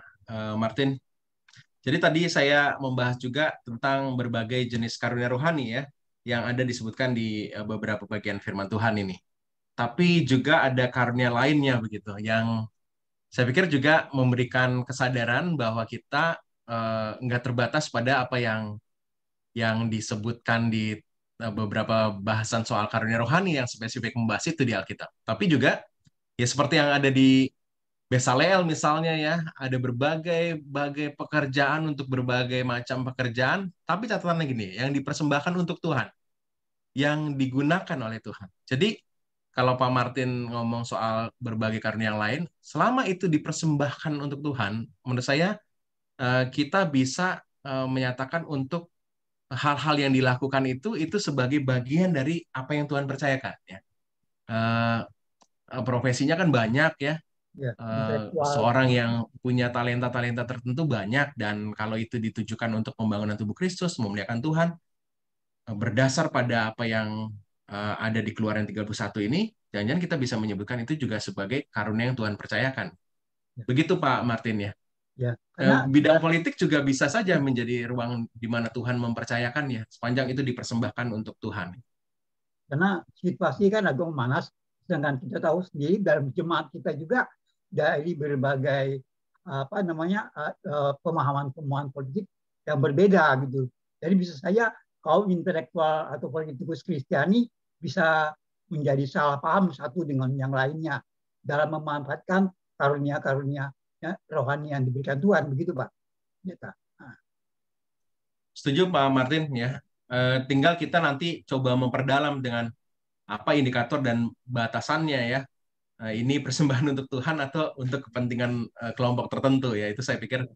Martin. Jadi tadi saya membahas juga tentang berbagai jenis karunia rohani ya, yang ada disebutkan di beberapa bagian firman Tuhan ini. Tapi juga ada karunia lainnya begitu, yang saya pikir juga memberikan kesadaran bahwa kita nggak terbatas pada apa yang disebutkan di beberapa bahasan soal karunia rohani yang spesifik membahas itu di Alkitab. Tapi juga ya seperti yang ada di Besaleel misalnya ya, ada berbagai pekerjaan untuk berbagai macam pekerjaan, tapi catatannya gini, yang dipersembahkan untuk Tuhan, yang digunakan oleh Tuhan. Jadi kalau Pak Martin ngomong soal berbagai karunia yang lain, selama itu dipersembahkan untuk Tuhan, menurut saya kita bisa menyatakan untuk hal-hal yang dilakukan itu sebagai bagian dari apa yang Tuhan percayakan. Ya. Profesinya kan banyak ya. Ya, intelektual. Seorang yang punya talenta-talenta tertentu banyak, dan kalau itu ditujukan untuk pembangunan tubuh Kristus, memuliakan Tuhan, berdasar pada apa yang ada di Keluaran 31 ini, jangan-jangan kita bisa menyebutkan itu juga sebagai karunia yang Tuhan percayakan. Begitu Pak Martin ya. Ya, karena Bidang politik juga bisa saja menjadi ruang di mana Tuhan mempercayakannya, sepanjang itu dipersembahkan untuk Tuhan. Karena situasi kan agak memanas, sedangkan kita tahu sendiri dalam jemaat kita juga dari berbagai pemahaman politik yang berbeda gitu. Jadi bisa saja kaum intelektual atau politikus Kristiani bisa menjadi salah paham satu dengan yang lainnya dalam memanfaatkan karunia-karunia rohani yang diberikan Tuhan, begitu Pak. Setuju Pak Martin ya. Tinggal kita nanti coba memperdalam dengan apa indikator dan batasannya ya. Ini persembahan untuk Tuhan atau untuk kepentingan kelompok tertentu ya. Itu saya pikir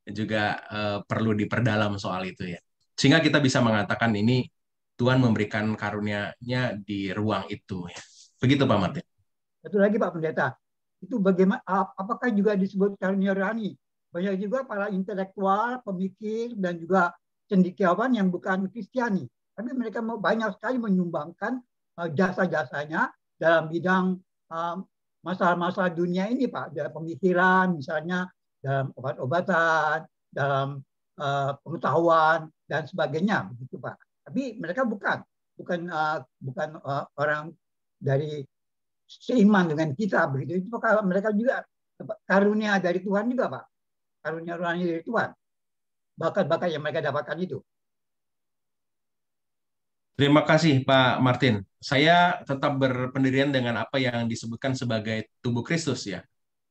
juga perlu diperdalam soal itu ya. Sehingga kita bisa mengatakan ini Tuhan memberikan karunia-Nya di ruang itu ya. Begitu Pak Martin. Satu lagi Pak Pendeta, itu bagaimana, apakah juga disebut karunia rohani? Banyak juga para intelektual, pemikir, dan juga cendekiawan yang bukan Kristiani. Tapi mereka banyak sekali menyumbangkan jasa-jasanya dalam bidang masalah-masalah dunia ini, Pak. Dalam pemikiran, misalnya dalam obat-obatan, dalam pengetahuan, dan sebagainya. Begitu, Pak. Tapi mereka bukan orang dari seiman dengan kita, begitu. Itu kalau mereka juga karunia dari Tuhan juga, Pak. Karunia rohani dari Tuhan. Bakat-bakat yang mereka dapatkan itu. Terima kasih Pak Martin. Saya tetap berpendirian dengan apa yang disebutkan sebagai tubuh Kristus ya.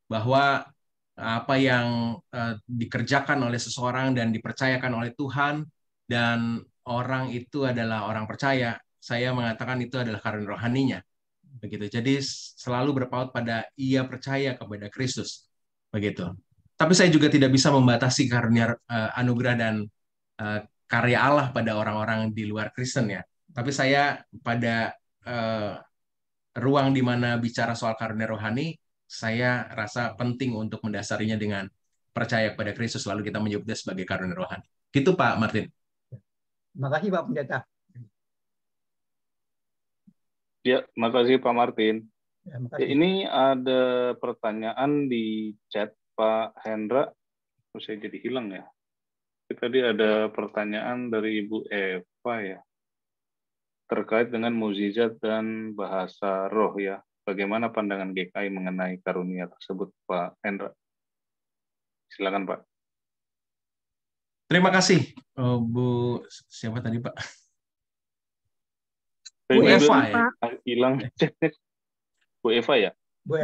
Bahwa apa yang dikerjakan oleh seseorang dan dipercayakan oleh Tuhan dan orang itu adalah orang percaya, saya mengatakan itu adalah karunia rohaninya. Begitu. Jadi selalu berpaut pada ia percaya kepada Kristus. Begitu. Tapi saya juga tidak bisa membatasi karunia anugerah dan karya Allah pada orang-orang di luar Kristen ya. Tapi saya pada ruang di mana bicara soal karunia rohani, saya rasa penting untuk mendasarinya dengan percaya kepada Kristus, lalu kita menyebutnya sebagai karunia rohani. Gitu Pak Martin. Terima kasih Pak Pendeta. Ya, makasih Pak Martin. Ya, ini ada pertanyaan di chat Pak Hendra. Saya jadi hilang ya. Tadi ada pertanyaan dari Ibu Eva ya. Terkait dengan mukjizat dan bahasa roh ya. Bagaimana pandangan GKI mengenai karunia tersebut Pak Hendra? Silakan Pak. Terima kasih Bu siapa tadi Pak? Bu Eva ya. Hilang. Bu Eva ya? Bu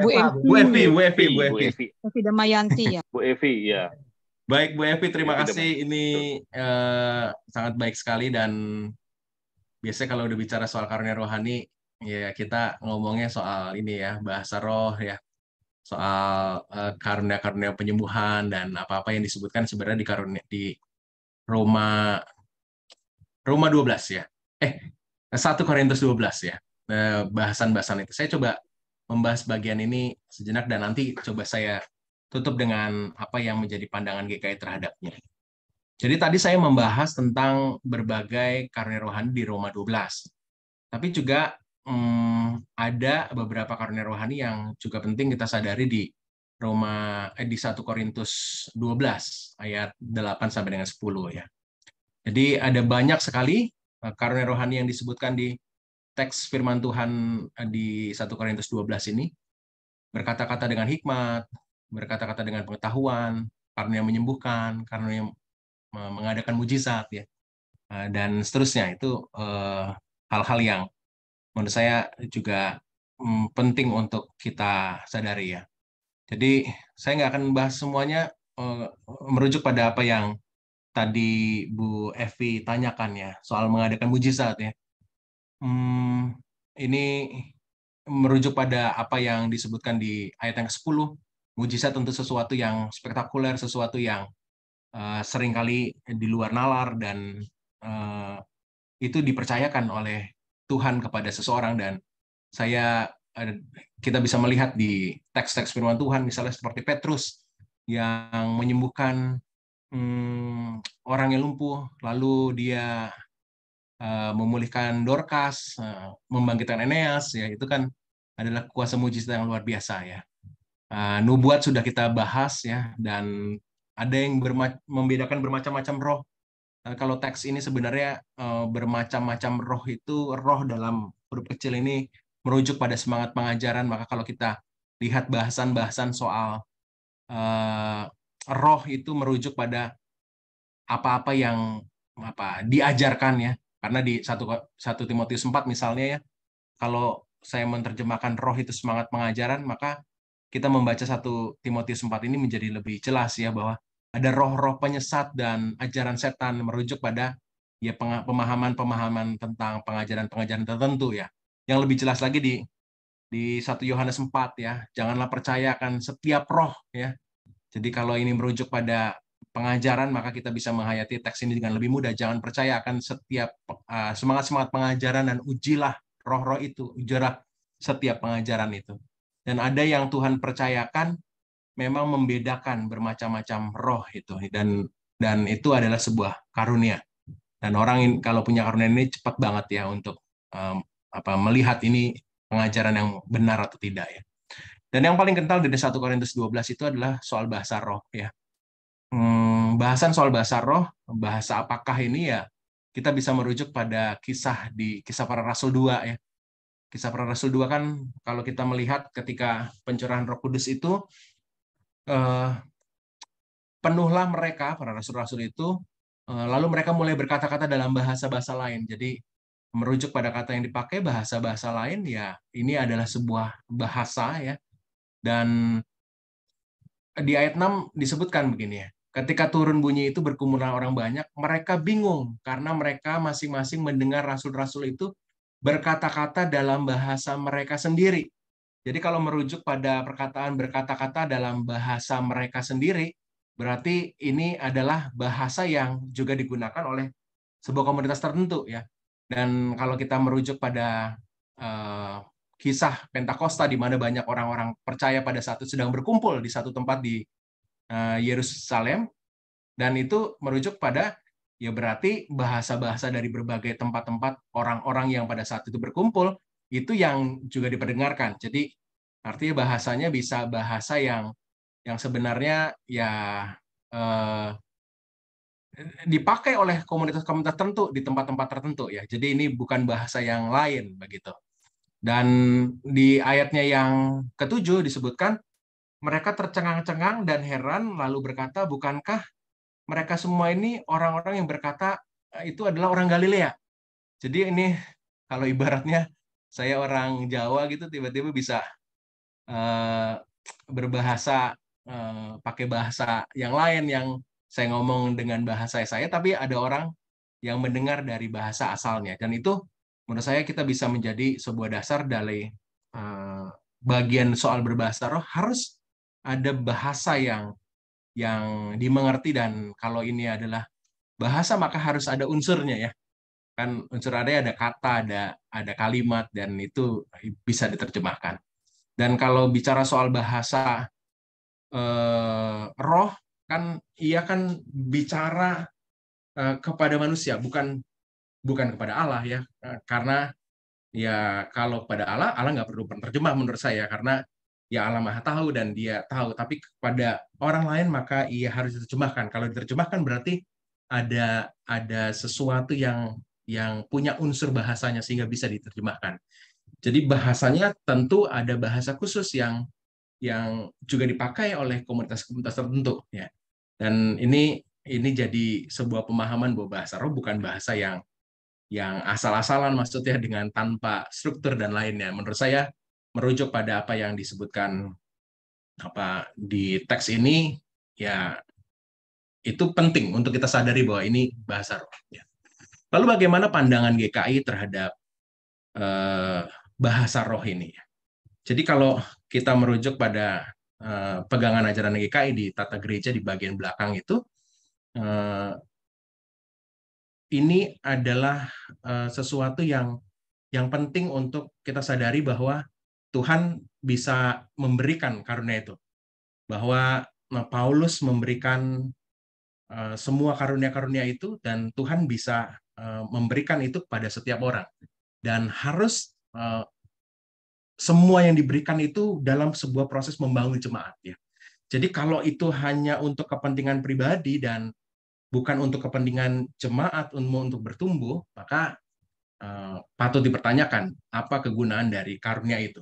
Evi Damayanti ya. Bu Evi ya. Baik Bu Evi, terima kasih. Ini sangat baik sekali, dan biasanya kalau udah bicara soal karunia rohani ya kita ngomongnya soal ini ya, bahasa roh ya, soal karunia-karunia penyembuhan dan apa-apa yang disebutkan sebenarnya di Roma 12 ya. 1 Korintus 12 ya. Bahasan-bahasan itu. Saya coba membahas bagian ini sejenak dan nanti coba saya tutup dengan apa yang menjadi pandangan GKI terhadapnya. Jadi tadi saya membahas tentang berbagai karunia rohani di Roma 12. Tapi juga ada beberapa karunia rohani yang juga penting kita sadari di di 1 Korintus 12 ayat 8 sampai dengan 10 ya. Jadi ada banyak sekali karunia rohani yang disebutkan di teks firman Tuhan di 1 Korintus 12 ini. Berkata-kata dengan hikmat, berkata-kata dengan pengetahuan, karunia menyembuhkan, karunia mengadakan mujizat ya. Dan seterusnya. Itu hal-hal yang menurut saya juga penting untuk kita sadari ya. Jadi saya nggak akan membahas semuanya, merujuk pada apa yang tadi Bu Evi tanyakan ya, soal mengadakan mujizat ya. Ini merujuk pada apa yang disebutkan di ayat yang ke-10, mujizat untuk sesuatu yang spektakuler, sesuatu yang seringkali di luar nalar dan itu dipercayakan oleh Tuhan kepada seseorang. Dan kita bisa melihat di teks-teks firman Tuhan, misalnya seperti Petrus yang menyembuhkan orang yang lumpuh, lalu dia memulihkan Dorcas, membangkitkan Eneas, ya itu kan adalah kuasa mujizat yang luar biasa ya. Nubuat sudah kita bahas ya, dan ada yang membedakan bermacam-macam roh. Kalau teks ini sebenarnya bermacam-macam roh, itu roh dalam huruf kecil ini merujuk pada semangat pengajaran. Maka kalau kita lihat bahasan-bahasan soal roh itu merujuk pada apa-apa yang diajarkan ya. Karena di 1 Timotius 4 misalnya ya, kalau saya menerjemahkan roh itu semangat pengajaran, maka kita membaca 1 Timotius 4 ini menjadi lebih jelas ya, bahwa ada roh-roh penyesat dan ajaran setan merujuk pada ya pemahaman-pemahaman tentang pengajaran-pengajaran tertentu ya. Yang lebih jelas lagi di 1 Yohanes 4 ya, janganlah percayakan setiap roh ya. Jadi kalau ini merujuk pada pengajaran, maka kita bisa menghayati teks ini dengan lebih mudah. Jangan percaya akan setiap semangat-semangat pengajaran, dan ujilah roh-roh itu, ujilah setiap pengajaran itu. Dan ada yang Tuhan percayakan memang membedakan bermacam-macam roh itu, dan itu adalah sebuah karunia. Dan orang kalau punya karunia ini cepat banget ya untuk melihat ini pengajaran yang benar atau tidak ya. Dan yang paling kental dari 1 Korintus 12 itu adalah soal bahasa roh ya. Bahasan soal bahasa roh, bahasa apakah ini ya, kita bisa merujuk pada kisah Kisah Para Rasul 2 ya. Kisah Para Rasul 2 kan kalau kita melihat ketika pencurahan Roh Kudus itu, penuhlah mereka, para rasul-rasul itu, lalu mereka mulai berkata-kata dalam bahasa-bahasa lain. Jadi merujuk pada kata yang dipakai, bahasa-bahasa lain ya, ini adalah sebuah bahasa ya. Dan di ayat 6 disebutkan begini ya, ketika turun bunyi itu berkumpulan orang banyak, mereka bingung karena mereka masing-masing mendengar rasul-rasul itu berkata-kata dalam bahasa mereka sendiri. Jadi kalau merujuk pada perkataan berkata-kata dalam bahasa mereka sendiri, berarti ini adalah bahasa yang juga digunakan oleh sebuah komunitas tertentu ya. Dan kalau kita merujuk pada kisah Pentakosta, di mana banyak orang-orang percaya pada saat itu sedang berkumpul di satu tempat di Yerusalem, dan itu merujuk pada ya berarti bahasa-bahasa dari berbagai tempat-tempat orang-orang yang pada saat itu berkumpul itu yang juga diperdengarkan. Jadi artinya bahasanya bisa bahasa yang sebenarnya ya dipakai oleh komunitas-komunitas tertentu di tempat-tempat tertentu ya. Jadi ini bukan bahasa yang lain begitu. Dan di ayatnya yang ke-7 disebutkan mereka tercengang-cengang dan heran lalu berkata, bukankah mereka semua ini orang-orang yang berkata itu adalah orang Galilea. Jadi ini kalau ibaratnya saya orang Jawa gitu, tiba-tiba bisa berbahasa pakai bahasa yang lain, yang saya ngomong dengan bahasa saya, tapi ada orang yang mendengar dari bahasa asalnya. Dan itu menurut saya kita bisa menjadi sebuah dasar dari bagian soal berbahasa roh, harus ada bahasa yang dimengerti, dan kalau ini adalah bahasa maka harus ada unsurnya ya. Kan unsur ada kata, ada kalimat, dan itu bisa diterjemahkan. Dan kalau bicara soal bahasa roh, kan ia kan bicara kepada manusia, bukan kepada Allah ya. Karena ya kalau kepada Allah nggak perlu penerjemah menurut saya, karena ya Allah Maha tahu dan Dia tahu. Tapi kepada orang lain maka ia harus diterjemahkan. Kalau diterjemahkan berarti ada sesuatu yang punya unsur bahasanya sehingga bisa diterjemahkan. Jadi bahasanya tentu ada bahasa khusus yang juga dipakai oleh komunitas-komunitas tertentu ya. Dan ini jadi sebuah pemahaman bahwa bahasa roh bukan bahasa yang asal-asalan, maksudnya dengan tanpa struktur dan lainnya. Menurut saya merujuk pada apa yang disebutkan di teks ini ya, itu penting untuk kita sadari bahwa ini bahasa roh ya. Lalu bagaimana pandangan GKI terhadap bahasa roh ini ya? Jadi kalau kita merujuk pada pegangan ajaran GKI di tata gereja di bagian belakang itu, ini adalah sesuatu yang penting untuk kita sadari bahwa Tuhan bisa memberikan karunia itu. Bahwa Paulus memberikan semua karunia-karunia itu, dan Tuhan bisa memberikan itu kepada setiap orang. Dan harus semua yang diberikan itu dalam sebuah proses membangun jemaat. Ya. Jadi kalau itu hanya untuk kepentingan pribadi dan bukan untuk kepentingan jemaat untuk bertumbuh, maka patut dipertanyakan apa kegunaan dari karunia itu.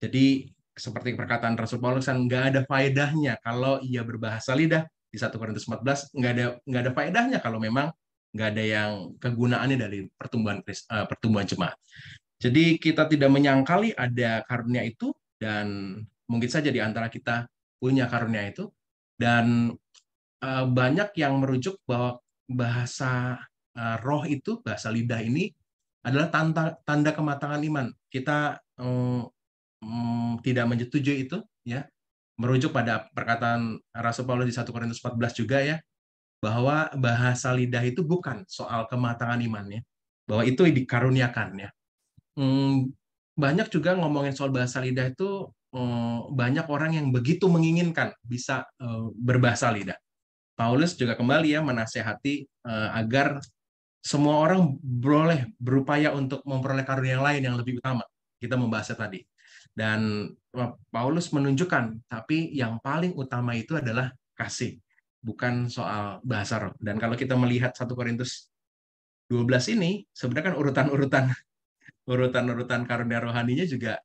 Jadi seperti perkataan Rasul Paulus, nggak ada faedahnya kalau ia berbahasa lidah di 1 Korintus 14, nggak ada faedahnya kalau memang nggak ada yang kegunaannya dari pertumbuhan jemaat. Jadi kita tidak menyangkali ada karunia itu, dan mungkin saja di antara kita punya karunia itu, dan banyak yang merujuk bahwa bahasa roh itu, bahasa lidah ini adalah tanda kematangan iman. Kita tidak menyetujui itu, ya, merujuk pada perkataan Rasul Paulus di 1 Korintus 14 juga, ya, bahwa bahasa lidah itu bukan soal kematangan imannya, bahwa itu dikaruniakan, ya. Banyak juga ngomongin soal bahasa lidah itu, banyak orang yang begitu menginginkan bisa berbahasa lidah. Paulus juga kembali, ya, menasehati agar semua orang boleh berupaya untuk memperoleh karunia yang lain yang lebih utama. Kita membahasnya tadi. Dan Paulus menunjukkan, tapi yang paling utama itu adalah kasih, bukan soal bahasa roh. Dan kalau kita melihat 1 Korintus 12 ini, sebenarnya kan urutan karunia rohaninya juga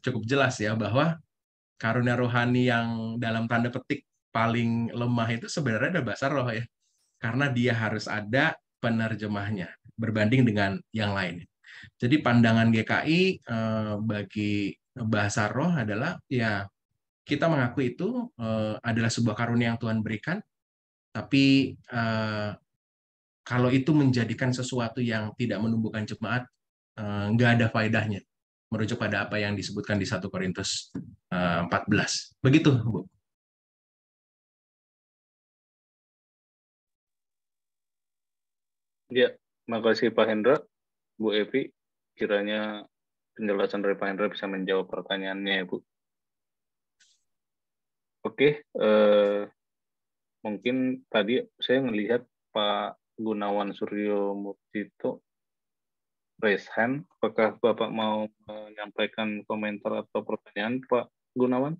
cukup jelas, ya, bahwa karunia rohani yang dalam tanda petik paling lemah itu sebenarnya ada bahasa roh, ya. Karena dia harus ada penerjemahnya berbanding dengan yang lain. Jadi pandangan GKI bagi bahasa roh adalah, ya, kita mengakui itu adalah sebuah karunia yang Tuhan berikan, tapi kalau itu menjadikan sesuatu yang tidak menumbuhkan jemaat, nggak ada faedahnya. Merujuk pada apa yang disebutkan di 1 Korintus 14. Begitu, Bu. Ya, makasih Pak Hendra, Bu Evi. Kiranya penjelasan dari Pak Hendra bisa menjawab pertanyaannya, ya, Bu. Oke, mungkin tadi saya melihat Pak Gunawan Suryo Murtito raise hand. Apakah Bapak mau menyampaikan komentar atau pertanyaan, Pak Gunawan?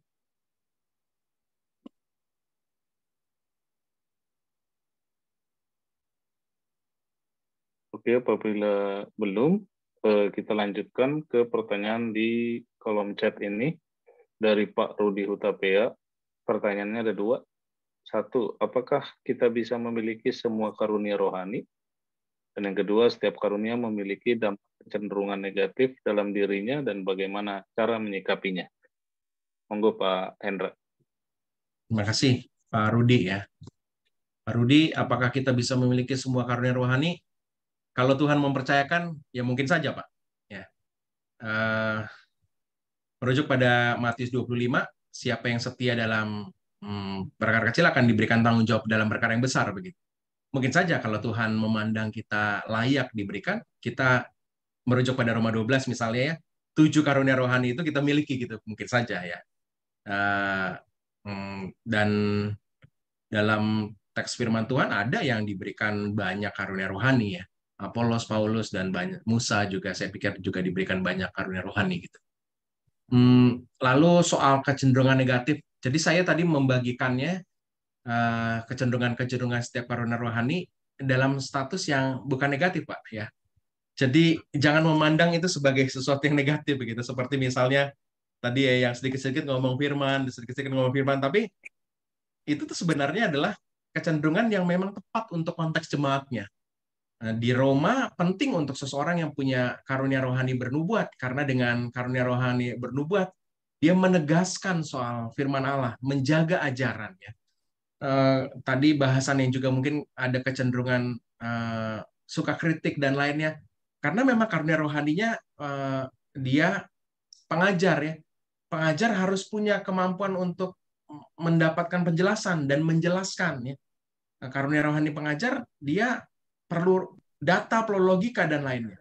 Oke, apabila belum, kita lanjutkan ke pertanyaan di kolom chat ini dari Pak Rudi Hutapea. Pertanyaannya ada dua. Satu, apakah kita bisa memiliki semua karunia rohani? Dan yang kedua, setiap karunia memiliki dampak kecenderungan negatif dalam dirinya dan bagaimana cara menyikapinya. Monggo Pak Hendra. Terima kasih Pak Rudi, ya. Pak Rudi, apakah kita bisa memiliki semua karunia rohani? Kalau Tuhan mempercayakan, ya mungkin saja, Pak. Ya. Merujuk pada Matius 25, siapa yang setia dalam perkara kecil akan diberikan tanggung jawab dalam perkara yang besar, begitu. Mungkin saja kalau Tuhan memandang kita layak diberikan, kita merujuk pada Roma 12 misalnya, ya, 7 karunia rohani itu kita miliki, gitu, mungkin saja, ya. Dan dalam teks firman Tuhan ada yang diberikan banyak karunia rohani, ya. Apolos, Paulus, dan banyak Musa juga saya pikir juga diberikan banyak karunia rohani, gitu. Lalu soal kecenderungan negatif, jadi saya tadi membagikannya kecenderungan setiap karunia rohani dalam status yang bukan negatif, Pak, ya. Jadi jangan memandang itu sebagai sesuatu yang negatif, begitu. Seperti misalnya tadi, ya, yang sedikit-sedikit ngomong firman, tapi itu tuh sebenarnya adalah kecenderungan yang memang tepat untuk konteks jemaatnya. Di Roma penting untuk seseorang yang punya karunia rohani bernubuat, karena dengan karunia rohani bernubuat dia menegaskan soal firman Allah, menjaga ajarannya. Tadi bahasan yang juga mungkin ada kecenderungan suka kritik dan lainnya, karena memang karunia rohaninya dia pengajar, ya. Pengajar harus punya kemampuan untuk mendapatkan penjelasan dan menjelaskan, ya. karunia rohani pengajar, dia perlu data, perlu logika, dan lainnya.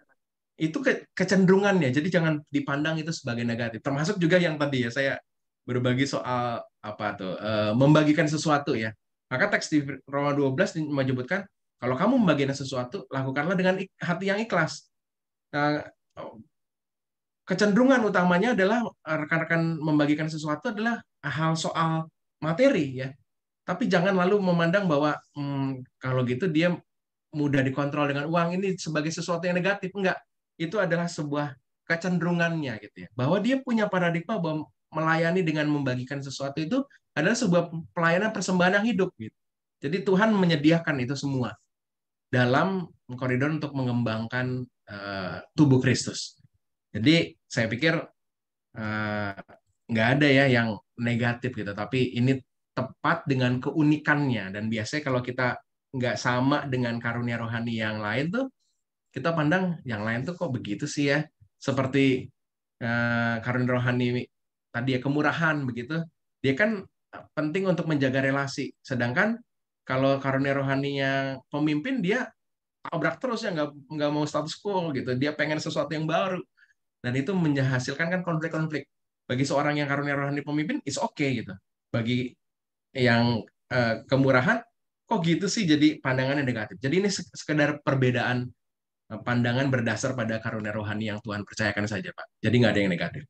Itu kecenderungannya, jadi jangan dipandang itu sebagai negatif. Termasuk juga yang tadi ya, saya berbagi soal apa tuh, membagikan sesuatu ya. Maka teks di Roma 12 menyebutkan, kalau kamu membagikan sesuatu, lakukanlah dengan hati yang ikhlas. Nah, kecenderungan utamanya adalah rekan-rekan membagikan sesuatu adalah hal soal materi ya. Tapi jangan lalu memandang bahwa kalau gitu dia mudah dikontrol dengan uang, ini sebagai sesuatu yang negatif. Enggak. Itu adalah sebuah kecenderungannya gitu ya. Bahwa dia punya paradigma bahwa melayani dengan membagikan sesuatu itu adalah sebuah pelayanan persembahan yang hidup gitu. Jadi Tuhan menyediakan itu semua dalam koridor untuk mengembangkan tubuh Kristus. Jadi saya pikir nggak ada ya yang negatif gitu, tapi ini tepat dengan keunikannya. Dan biasanya kalau kita nggak sama dengan karunia rohani yang lain tuh, kita pandang yang lain tuh kok begitu sih ya. Seperti karunia rohani tadi ya, kemurahan begitu, dia kan penting untuk menjaga relasi. Sedangkan kalau karunia rohaninya pemimpin, dia tabrak terus ya, nggak mau status quo gitu. Dia pengen sesuatu yang baru. Dan itu menghasilkan kan konflik-konflik. Bagi seorang yang karunia rohani pemimpin, it's okay gitu. Bagi yang kemurahan, kok gitu sih, jadi pandangannya negatif. Jadi ini sekedar perbedaan pandangan berdasar pada karunia rohani yang Tuhan percayakan saja, Pak. Jadi nggak ada yang negatif.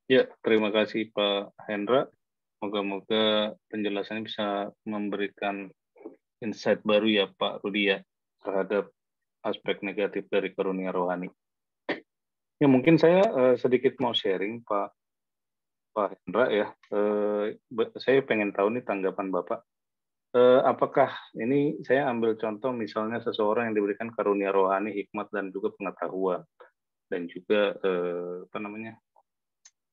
Ya, terima kasih Pak Hendra. Moga-moga penjelasannya bisa memberikan insight baru ya Pak Rudi ya, terhadap aspek negatif dari karunia rohani. Ya, mungkin saya sedikit mau sharing Pak Hendra ya. Saya pengen tahu nih tanggapan Bapak. Apakah ini, saya ambil contoh misalnya seseorang yang diberikan karunia rohani, hikmat dan juga pengetahuan, dan juga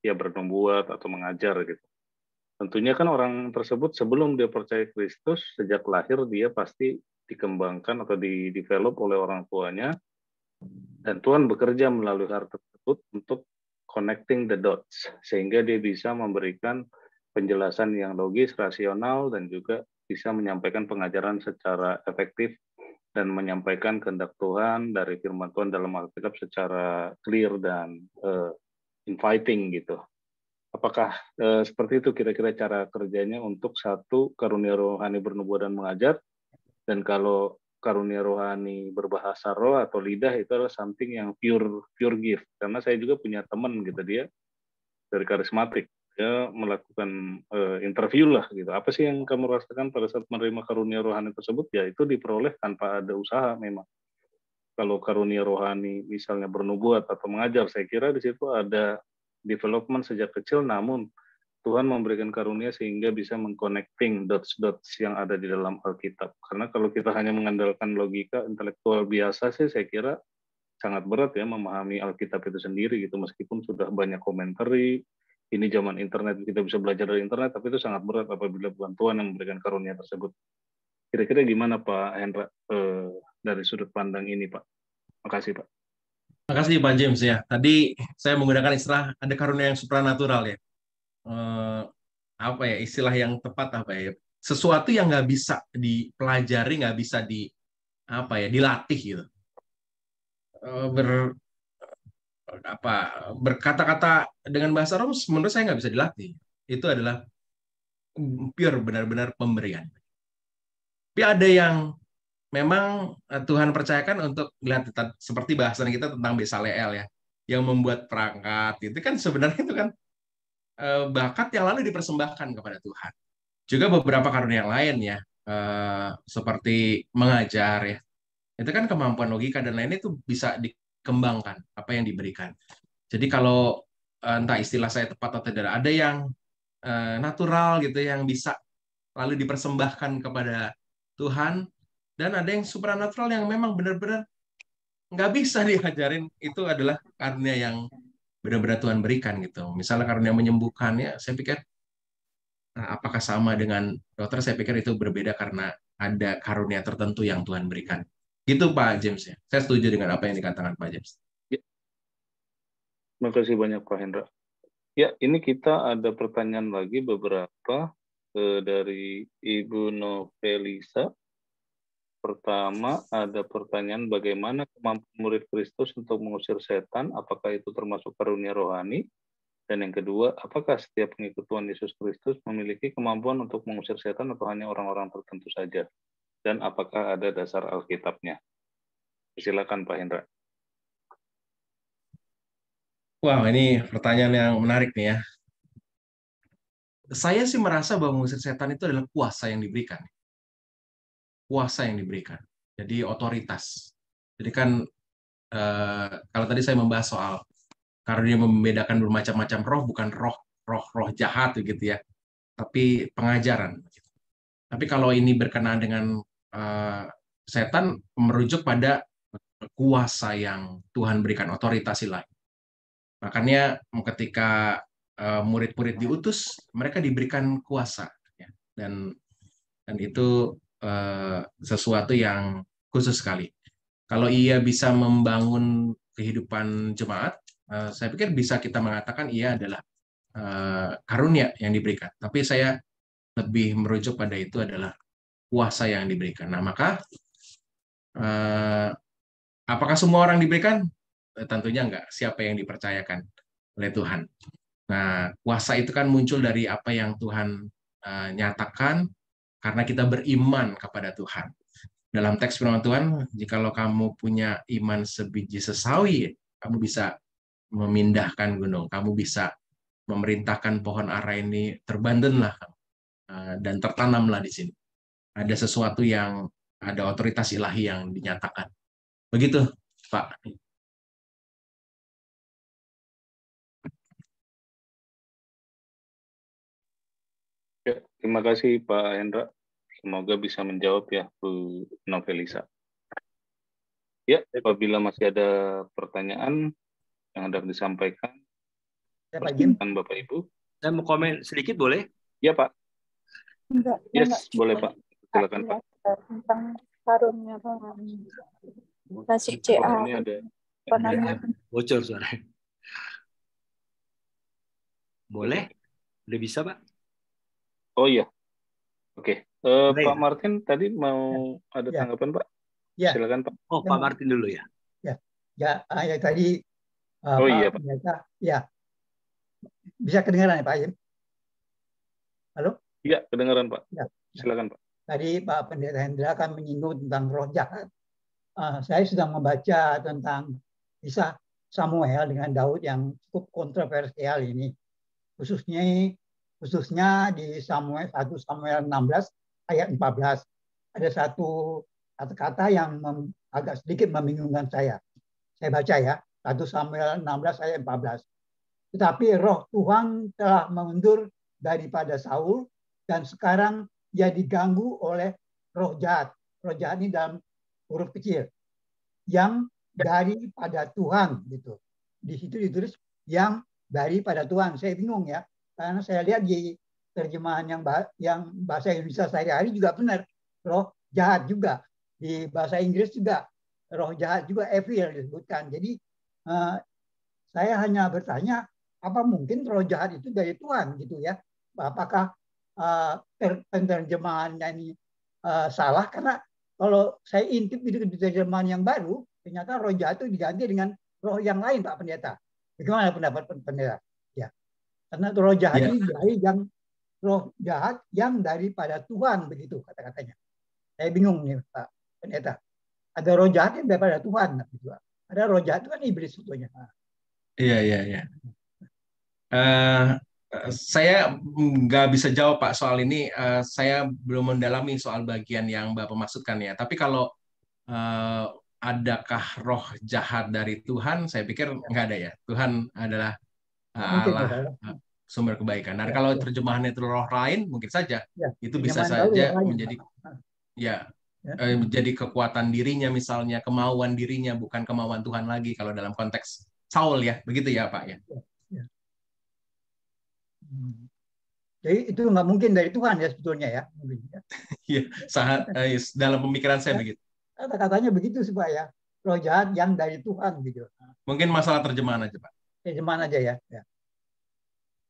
ya bernubuat atau mengajar gitu. Tentunya kan orang tersebut sebelum dia percaya Kristus, sejak lahir dia pasti dikembangkan atau di-develop oleh orang tuanya, dan Tuhan bekerja melalui hal tersebut untuk connecting the dots, sehingga dia bisa memberikan penjelasan yang logis, rasional, dan juga bisa menyampaikan pengajaran secara efektif dan menyampaikan kehendak Tuhan dari firman Tuhan dalam Alkitab secara clear dan inviting gitu. Apakah seperti itu kira-kira cara kerjanya untuk satu karunia rohani bernubuat dan mengajar? Dan kalau karunia rohani berbahasa roh atau lidah itu adalah something yang pure gift. Karena saya juga punya teman gitu, dia dari karismatik, dia melakukan interview lah gitu. Apa sih yang kamu rasakan pada saat menerima karunia rohani tersebut? Ya itu diperoleh tanpa ada usaha memang. Kalau karunia rohani misalnya bernubuat atau mengajar, saya kira di situ ada development sejak kecil, namun Tuhan memberikan karunia sehingga bisa mengconnecting dots-dots yang ada di dalam Alkitab. Karena kalau kita hanya mengandalkan logika intelektual biasa sih, saya kira sangat berat ya memahami Alkitab itu sendiri gitu. Meskipun sudah banyak komentari, ini zaman internet, kita bisa belajar dari internet, tapi itu sangat berat apabila bukan Tuhan yang memberikan karunia tersebut. Kira-kira gimana Pak Hendra dari sudut pandang ini Pak? Makasih Pak. Terima kasih Pak James ya. Tadi saya menggunakan istilah ada karunia yang supranatural ya. Apa ya istilah yang tepat apa ya? Sesuatu yang nggak bisa dipelajari, nggak bisa dilatih gitu. Berkata-kata dengan bahasa roh menurut saya nggak bisa dilatih. Itu adalah pure, benar-benar pemberian. Tapi ada yang memang Tuhan percayakan untuk lihat, seperti bahasan kita tentang Besaleel ya, yang membuat perangkat itu kan sebenarnya itu kan bakat yang lalu dipersembahkan kepada Tuhan. Juga beberapa karunia yang lain ya, seperti mengajar ya, itu kan kemampuan logika dan lainnya itu bisa dikembangkan apa yang diberikan. Jadi kalau entah istilah saya tepat atau tidak, ada yang natural gitu yang bisa lalu dipersembahkan kepada Tuhan, dan ada yang supranatural yang memang benar-benar nggak bisa diajarin. Itu adalah karunia yang benar-benar Tuhan berikan gitu. Misalnya karunia menyembuhkan ya, saya pikir apakah sama dengan dokter? Saya pikir itu berbeda karena ada karunia tertentu yang Tuhan berikan. Gitu Pak James ya. Saya setuju dengan apa yang dikatakan Pak James. Ya. Terima kasih banyak Pak Hendra. Ya, ini kita ada pertanyaan lagi beberapa dari Ibu Novelisa. Pertama, ada pertanyaan bagaimana kemampuan murid Kristus untuk mengusir setan, apakah itu termasuk karunia rohani? Dan yang kedua, apakah setiap pengikut Tuhan Yesus Kristus memiliki kemampuan untuk mengusir setan atau hanya orang-orang tertentu saja? Dan apakah ada dasar Alkitabnya? Silakan Pak Hendra. Wah, ini pertanyaan yang menarik nih ya. Saya sih merasa bahwa mengusir setan itu adalah kuasa yang diberikan. Kuasa yang diberikan. Jadi otoritas. Jadi kan kalau tadi saya membahas soal karunia membedakan bermacam-macam roh, bukan roh jahat begitu ya, tapi pengajaran. Tapi kalau ini berkenaan dengan setan, merujuk pada kuasa yang Tuhan berikan, otoritas ilahi. Makanya ketika murid-murid diutus, mereka diberikan kuasa, ya. Dan itu sesuatu yang khusus sekali. Kalau ia bisa membangun kehidupan jemaat, saya pikir bisa kita mengatakan ia adalah karunia yang diberikan. Tapi saya lebih merujuk pada itu adalah kuasa yang diberikan. Nah, maka apakah semua orang diberikan? Tentunya enggak. Siapa yang dipercayakan oleh Tuhan. Nah, kuasa itu kan muncul dari apa yang Tuhan nyatakan karena kita beriman kepada Tuhan. Dalam teks firman Tuhan, jikalau kamu punya iman sebiji sesawi, kamu bisa memindahkan gunung, kamu bisa memerintahkan pohon ara ini terbantenlah dan tertanamlah di sini. Ada sesuatu yang ada otoritas ilahi yang dinyatakan. Begitu, Pak. Ya, terima kasih Pak Hendra. Semoga bisa menjawab ya Bu Novelisa. Ya, apabila masih ada pertanyaan yang hendak disampaikan, silakan Bapak Ibu. Saya mau komen sedikit boleh? Ya Pak. Enggak, Yes, boleh Pak. Silakan Pak. Tentang karunia rohani. Masuk CA. Ini ada bocor suara. Boleh? Udah bisa Pak? Oh iya. Oke. Pak Martin tadi mau ada tanggapan Pak? Ya. Silakan Pak. Oh, Pak Martin dulu ya. Ya, tadi oh iya Pak. Ya. Bisa kedengaran ya Pak Ayim? Halo? Iya, kedengaran Pak. Ya. Silakan Pak. Tadi Pak Pendeta Hendra kan menyinggung tentang roh jahat. Saya sedang membaca tentang kisah Samuel dengan Daud yang cukup kontroversial ini. Khususnya di 1 Samuel 16 ayat 14. Ada satu kata-kata yang agak sedikit membingungkan saya. Saya baca ya, 1 Samuel 16 ayat 14. Tetapi roh Tuhan telah mengundur daripada Saul dan sekarang ia diganggu oleh roh jahat. Roh jahat ini dalam huruf kecil. Yang daripada Tuhan gitu. Di situ ditulis yang daripada Tuhan. Saya bingung ya. Karena saya lihat di terjemahan yang bahasa Indonesia sehari-hari juga benar. Roh jahat juga. Di bahasa Inggris juga roh jahat juga evil disebutkan. Jadi saya hanya bertanya, apa mungkin roh jahat itu dari Tuhan gitu ya? Apakah penerjemahannya ini salah? Karena kalau saya intip di terjemahan yang baru, ternyata roh jahat itu diganti dengan roh yang lain, Pak Pendeta. Bagaimana pendapat Pendeta? Ya, karena roh jahat ini dari roh jahat yang daripada Tuhan, begitu kata-katanya. Saya bingung nih Pak Pendeta. Ada roh jahat yang daripada Tuhan. Ada roh jahat itu kan iblis sebetulnya. Iya. Saya nggak bisa jawab Pak soal ini. Saya belum mendalami soal bagian yang Bapak maksudkan ya. Tapi kalau adakah roh jahat dari Tuhan, saya pikir nggak ada ya. Tuhan adalah Allah sumber kebaikan. Dan kalau terjemahannya itu roh lain, mungkin saja itu bisa saja menjadi menjadi kekuatan dirinya misalnya, kemauan dirinya, bukan kemauan Tuhan lagi kalau dalam konteks Saul ya. Begitu ya Pak ya. Jadi itu nggak mungkin dari Tuhan ya sebetulnya ya. Iya, sangat dalam pemikiran saya begitu. Kata-katanya begitu supaya roh jahat yang dari Tuhan gitu. Mungkin masalah terjemahan aja Pak. Terjemahan aja ya.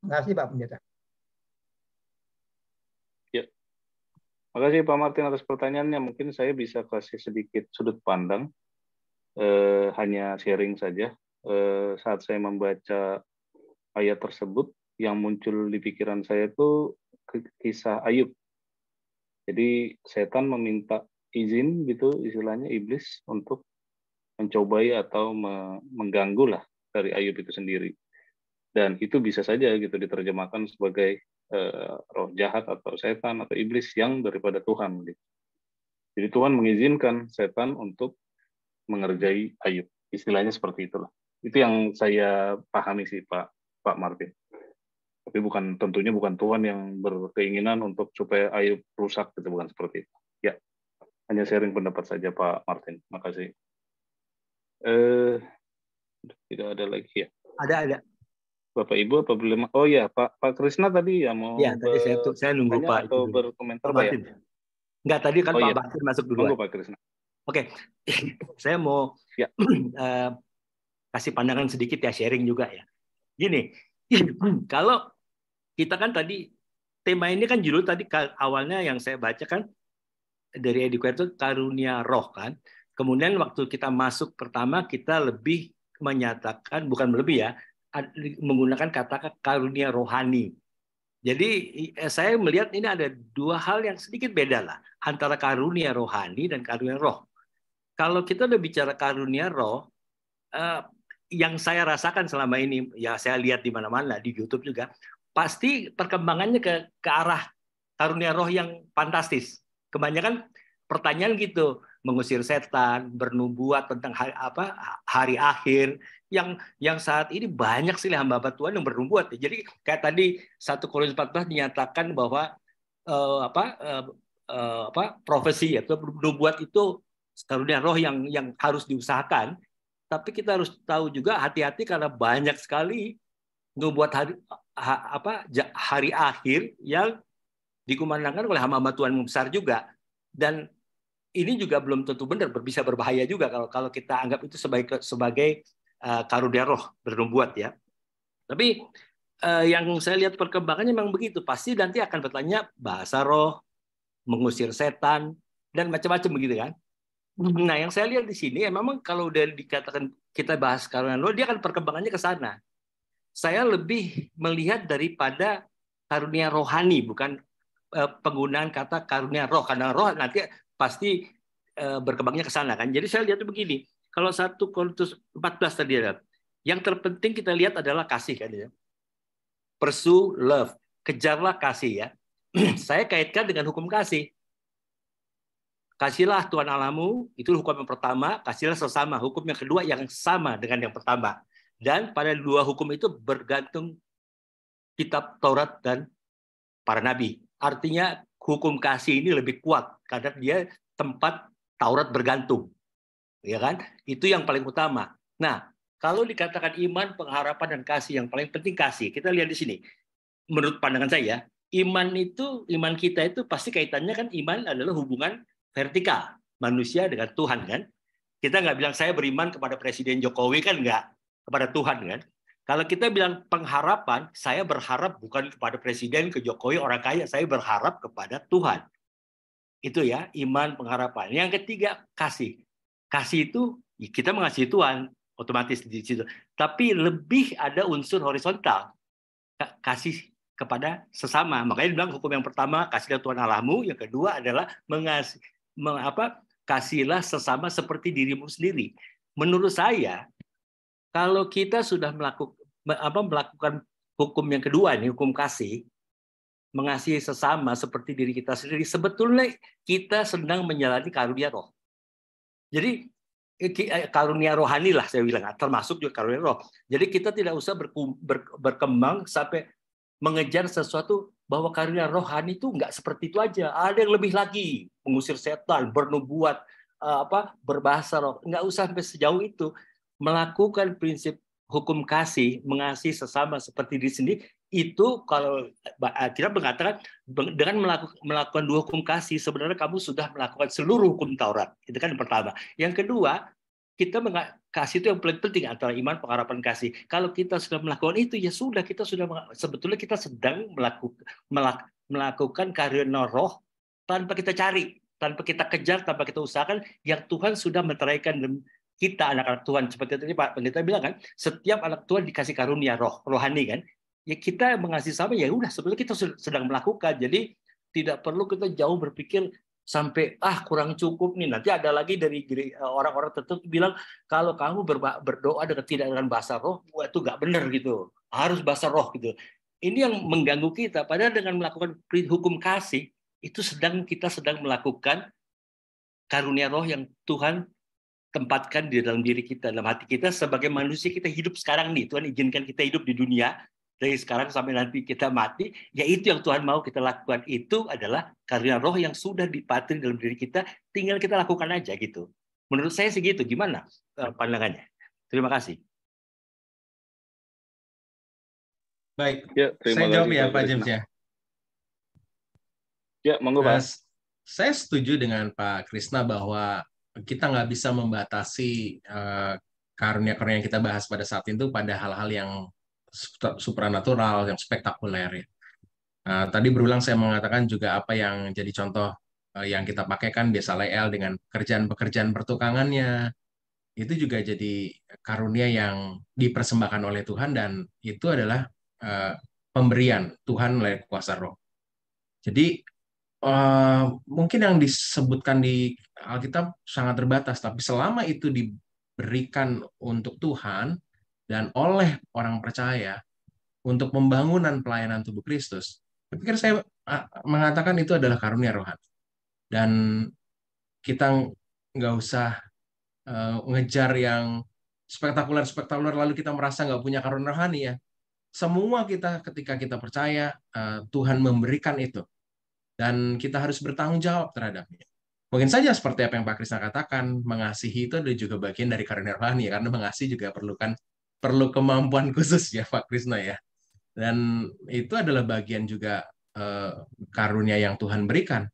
Terima kasih Pak Pendeta. Ya, makasih Pak Martin atas pertanyaannya. Mungkin saya bisa kasih sedikit sudut pandang, hanya sharing saja. Saat saya membaca ayat tersebut, yang muncul di pikiran saya itu kisah Ayub. Jadi setan meminta izin gitu istilahnya, iblis, untuk mencobai atau mengganggu lah dari Ayub itu sendiri. Dan itu bisa saja gitu diterjemahkan sebagai roh jahat atau setan atau iblis yang daripada Tuhan. Gitu. Jadi Tuhan mengizinkan setan untuk mengerjai Ayub. Istilahnya seperti itulah. Itu yang saya pahami sih Pak Martin. Tapi tentunya bukan Tuhan yang berkeinginan untuk supaya Ayub rusak, gitu, bukan seperti itu. Ya, hanya sharing pendapat saja Pak Martin. Makasih. Tidak ada lagi ya. Ada. Bapak Ibu apa belum? Oh ya, Pak Krisna tadi ya mau. Ya, tadi saya nunggu Pak atau itu berkomentar Pak Pak Martin. Ya? Enggak, tadi kan Oh, Pak iya. Martin masuk duluan. Nunggu Pak Krisna. Oke. Saya mau ya. Kasih pandangan sedikit ya, sharing juga ya. Gini, kalau kita kan tadi tema ini kan judul tadi awalnya yang saya baca kan dari Educator itu karunia roh kan. Kemudian waktu kita masuk pertama kita lebih menyatakan, bukan lebih ya, menggunakan kata karunia rohani. Jadi saya melihat ini ada dua hal yang sedikit beda lah antara karunia rohani dan karunia roh. Kalau kita udah bicara karunia roh, yang saya rasakan selama ini, ya saya lihat di mana-mana di YouTube juga, pasti perkembangannya ke arah karunia roh yang fantastis. Kebanyakan pertanyaan gitu, mengusir setan, bernubuat tentang hari akhir, yang saat ini banyak sih hamba-hamba Tuhan yang bernubuat. Jadi kayak tadi 1 Korintus 14 dinyatakan bahwa profesi atau nubuat itu karunia roh yang harus diusahakan. Tapi kita harus tahu juga hati-hati karena banyak sekali nubuat hari akhir yang dikumandangkan oleh hamba-hamba Tuhan besar juga. Dan ini juga belum tentu benar, bisa berbahaya juga kalau kita anggap itu sebagai karunia roh bernubuat ya. Tapi yang saya lihat perkembangannya memang begitu. Pasti nanti akan bertanya bahasa roh, mengusir setan, dan macam-macam begitu kan. Nah, yang saya lihat di sini, memang kalau udah dikatakan kita bahas karunia roh, dia akan perkembangannya ke sana. Saya lebih melihat daripada karunia rohani, bukan penggunaan kata karunia roh. Karena roh nanti pasti berkembangnya ke sana kan. Jadi saya lihat begini, kalau 1 Korintus 14 tadi ada, yang terpenting kita lihat adalah kasih kan ya. Pursue love, kejarlah kasih ya. Saya kaitkan dengan hukum kasih. Kasihlah Tuhan Allahmu, itu hukum yang pertama. Kasihlah sesama, hukum yang kedua yang sama dengan yang pertama. Dan pada dua hukum itu bergantung kitab Taurat dan para nabi. Artinya hukum kasih ini lebih kuat karena dia tempat Taurat bergantung. Ya kan? Itu yang paling utama. Nah, kalau dikatakan iman, pengharapan dan kasih, yang paling penting kasih. Kita lihat di sini. Menurut pandangan saya, iman kita itu pasti kaitannya kan, iman adalah hubungan vertikal manusia dengan Tuhan kan. Kita nggak bilang saya beriman kepada Presiden Jokowi kan, nggak, kepada Tuhan kan. Kalau kita bilang pengharapan, saya berharap bukan kepada Presiden, ke Jokowi, orang kaya, saya berharap kepada Tuhan. Itu ya, iman, pengharapan. Yang ketiga, kasih. Kasih itu kita mengasihi Tuhan otomatis di situ. Tapi lebih ada unsur horizontal. Kasih kepada sesama. Makanya dibilang hukum yang pertama, kasihlah Tuhan Allahmu, yang kedua adalah kasihlah sesama seperti dirimu sendiri. Menurut saya, kalau kita sudah melakukan hukum yang kedua ini, hukum kasih, mengasihi sesama seperti diri kita sendiri, sebetulnya kita sedang menjalani karunia roh. Jadi karunia rohani lah saya bilang, termasuk juga karunia roh. Jadi kita tidak usah berkembang sampai mengejar sesuatu bahwa karunia rohani itu nggak seperti itu aja. Ada yang lebih lagi, mengusir setan, bernubuat, berbahasa roh. Nggak usah sampai sejauh itu. Melakukan prinsip hukum kasih, mengasihi sesama seperti diri sendiri, itu kalau kita mengatakan dengan melakukan dua hukum kasih, sebenarnya kamu sudah melakukan seluruh hukum Taurat. Itu kan yang pertama. Yang kedua, kita kasih itu yang paling penting antara iman, pengharapan, kasih. Kalau kita sudah melakukan itu, ya sudah, kita sudah sebetulnya kita sedang melakukan karunia roh tanpa kita cari, tanpa kita kejar, tanpa kita usahakan, yang Tuhan sudah meteraikan kita, anak-anak Tuhan. Seperti tadi Pak Pendeta bilang kan, setiap anak Tuhan dikasih karunia rohani kan. Ya kita mengasihi sama, ya udah, sebetulnya kita sedang melakukan. Jadi tidak perlu kita jauh berpikir sampai kurang cukup nih. Nanti ada lagi dari orang-orang tertentu bilang kalau kamu berdoa dengan bahasa roh, itu nggak benar gitu. Harus bahasa roh gitu. Ini yang mengganggu kita. Padahal dengan melakukan hukum kasih itu kita sedang melakukan karunia roh yang Tuhan tempatkan di dalam diri kita, dalam hati kita sebagai manusia. Kita hidup sekarang nih. Tuhan izinkan kita hidup di dunia. Dari sekarang sampai nanti kita mati, ya itu yang Tuhan mau kita lakukan. Itu adalah karunia roh yang sudah dipatri dalam diri kita, tinggal kita lakukan aja gitu. Menurut saya segitu. Gimana pandangannya? Terima kasih. Baik, Ya, saya jawab ya Pak James ya. Ya, monggo Pak. Saya setuju dengan Pak Krisna bahwa kita nggak bisa membatasi karunia-karunia yang kita bahas pada saat itu pada hal-hal yang supranatural, yang spektakuler ya. Tadi berulang saya mengatakan juga apa yang jadi contoh yang kita pakai kan Bezaleel dengan pekerjaan-pekerjaan pertukangannya. Itu juga jadi karunia yang dipersembahkan oleh Tuhan, dan itu adalah pemberian Tuhan melalui kuasa roh. Jadi mungkin yang disebutkan di Alkitab sangat terbatas, tapi selama itu diberikan untuk Tuhan dan oleh orang percaya untuk pembangunan pelayanan tubuh Kristus, saya pikir saya mengatakan itu adalah karunia rohani. Dan kita nggak usah ngejar yang spektakuler lalu kita merasa nggak punya karunia rohani ya. Semua kita ketika kita percaya Tuhan memberikan itu, dan kita harus bertanggung jawab terhadapnya. Mungkin saja seperti apa yang Pak Krisna katakan, mengasihi itu juga bagian dari karunia rohani, karena mengasihi juga perlu kemampuan khusus ya Pak Krisna ya. Dan itu adalah bagian juga karunia yang Tuhan berikan.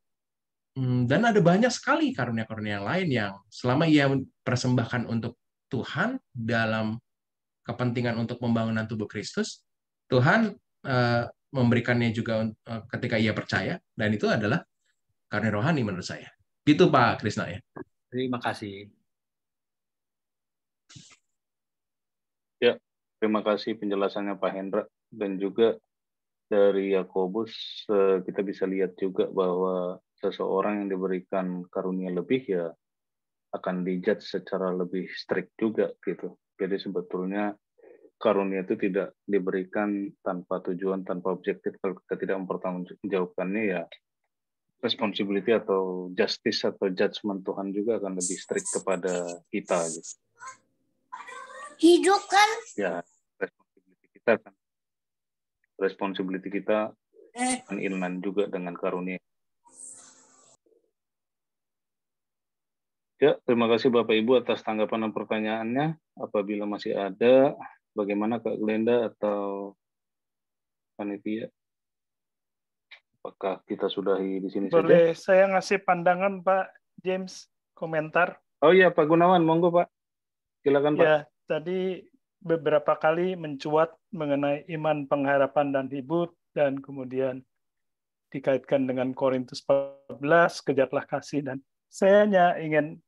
Dan ada banyak sekali karunia-karunia yang lain yang selama ia persembahkan untuk Tuhan dalam kepentingan untuk pembangunan tubuh Kristus, Tuhan memberikannya juga ketika ia percaya, dan itu adalah karunia rohani menurut saya. Gitu Pak Krisna ya. Terima kasih. Ya, terima kasih penjelasannya Pak Hendra. Dan juga dari Yakobus kita bisa lihat juga bahwa seseorang yang diberikan karunia lebih ya akan dijudge secara lebih strict juga gitu. Jadi sebetulnya karunia itu tidak diberikan tanpa tujuan, tanpa objektif. Kalau kita tidak mempertanggungjawabkannya ya responsibility atau justice atau judgment Tuhan juga akan lebih strict kepada kita gitu. Hidup kan? Ya, responsibility kita akan inline juga dengan karunia. Ya, terima kasih Bapak Ibu atas tanggapan dan pertanyaannya. Apabila masih ada, bagaimana Kak Glenda atau panitia? Apakah kita sudahi di sini saja? Boleh saya ngasih pandangan Pak James, komentar? Oh iya Pak Gunawan, monggo Pak. Silakan Pak. Ya, tadi beberapa kali mencuat mengenai iman, pengharapan, dan hidup, dan kemudian dikaitkan dengan Korintus 14, kejarlah kasih, dan saya hanya ingin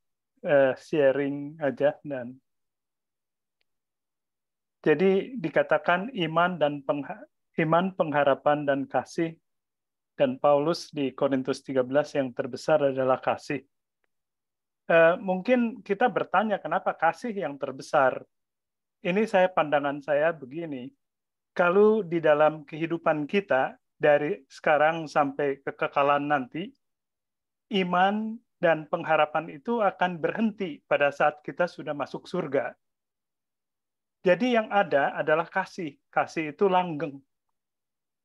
sharing aja. Dan jadi dikatakan iman, pengharapan, dan kasih, dan Paulus di Korintus 13 yang terbesar adalah kasih. Mungkin kita bertanya kenapa kasih yang terbesar? Ini pandangan saya begini, kalau di dalam kehidupan kita, dari sekarang sampai kekekalan nanti, iman dan pengharapan itu akan berhenti pada saat kita sudah masuk surga. Jadi yang ada adalah kasih. Kasih itu langgeng.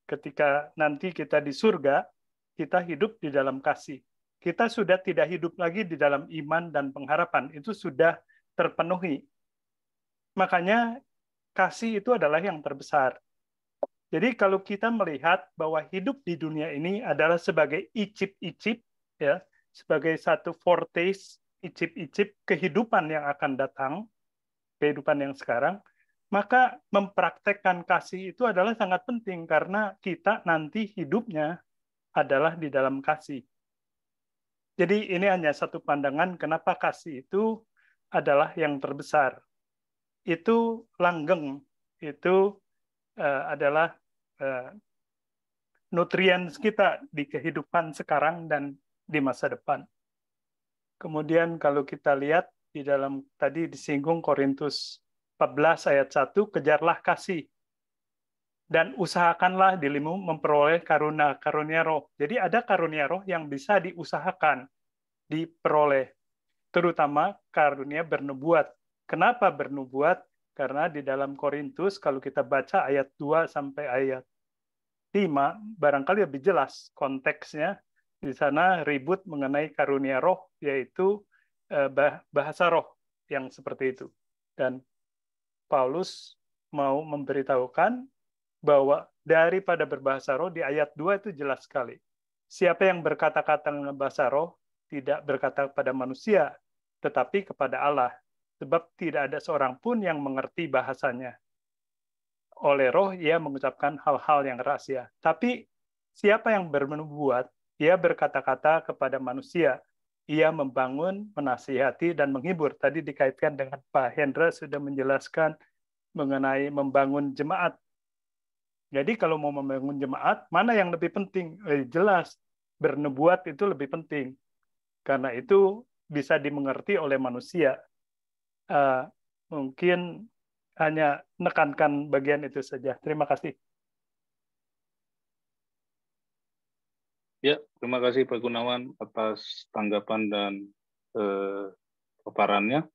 Ketika nanti kita di surga, kita hidup di dalam kasih. Kita sudah tidak hidup lagi di dalam iman dan pengharapan. Itu sudah terpenuhi. Makanya kasih itu adalah yang terbesar. Jadi kalau kita melihat bahwa hidup di dunia ini adalah sebagai icip-icip, ya, sebagai satu foretaste icip-icip kehidupan yang akan datang, kehidupan yang sekarang, maka mempraktekkan kasih itu adalah sangat penting karena kita nanti hidupnya adalah di dalam kasih. Jadi ini hanya satu pandangan kenapa kasih itu adalah yang terbesar. Itu langgeng, itu adalah nutrien kita di kehidupan sekarang dan di masa depan. Kemudian kalau kita lihat di dalam tadi disinggung Korintus 14 ayat 1, kejarlah kasih dan usahakanlah dirimu memperoleh karunia roh. Jadi ada karunia roh yang bisa diusahakan, diperoleh. Terutama karunia bernubuat. Kenapa bernubuat? Karena di dalam Korintus, kalau kita baca ayat 2 sampai ayat 5, barangkali lebih jelas konteksnya. Di sana ribut mengenai karunia roh, yaitu bahasa roh yang seperti itu. Dan Paulus mau memberitahukan bahwa daripada berbahasa roh, di ayat 2 itu jelas sekali. Siapa yang berkata-kata dengan bahasa roh, tidak berkata kepada manusia, tetapi kepada Allah. Sebab tidak ada seorang pun yang mengerti bahasanya. Oleh roh, ia mengucapkan hal-hal yang rahasia. Tapi siapa yang bernubuat, ia berkata-kata kepada manusia. Ia membangun, menasihati, dan menghibur. Tadi dikaitkan dengan Pak Hendra sudah menjelaskan mengenai membangun jemaat. Jadi kalau mau membangun jemaat, mana yang lebih penting? Jelas, bernubuat itu lebih penting. Karena itu bisa dimengerti oleh manusia. Mungkin hanya menekankan bagian itu saja. Terima kasih. Ya, terima kasih Pak Gunawan atas tanggapan dan paparannya.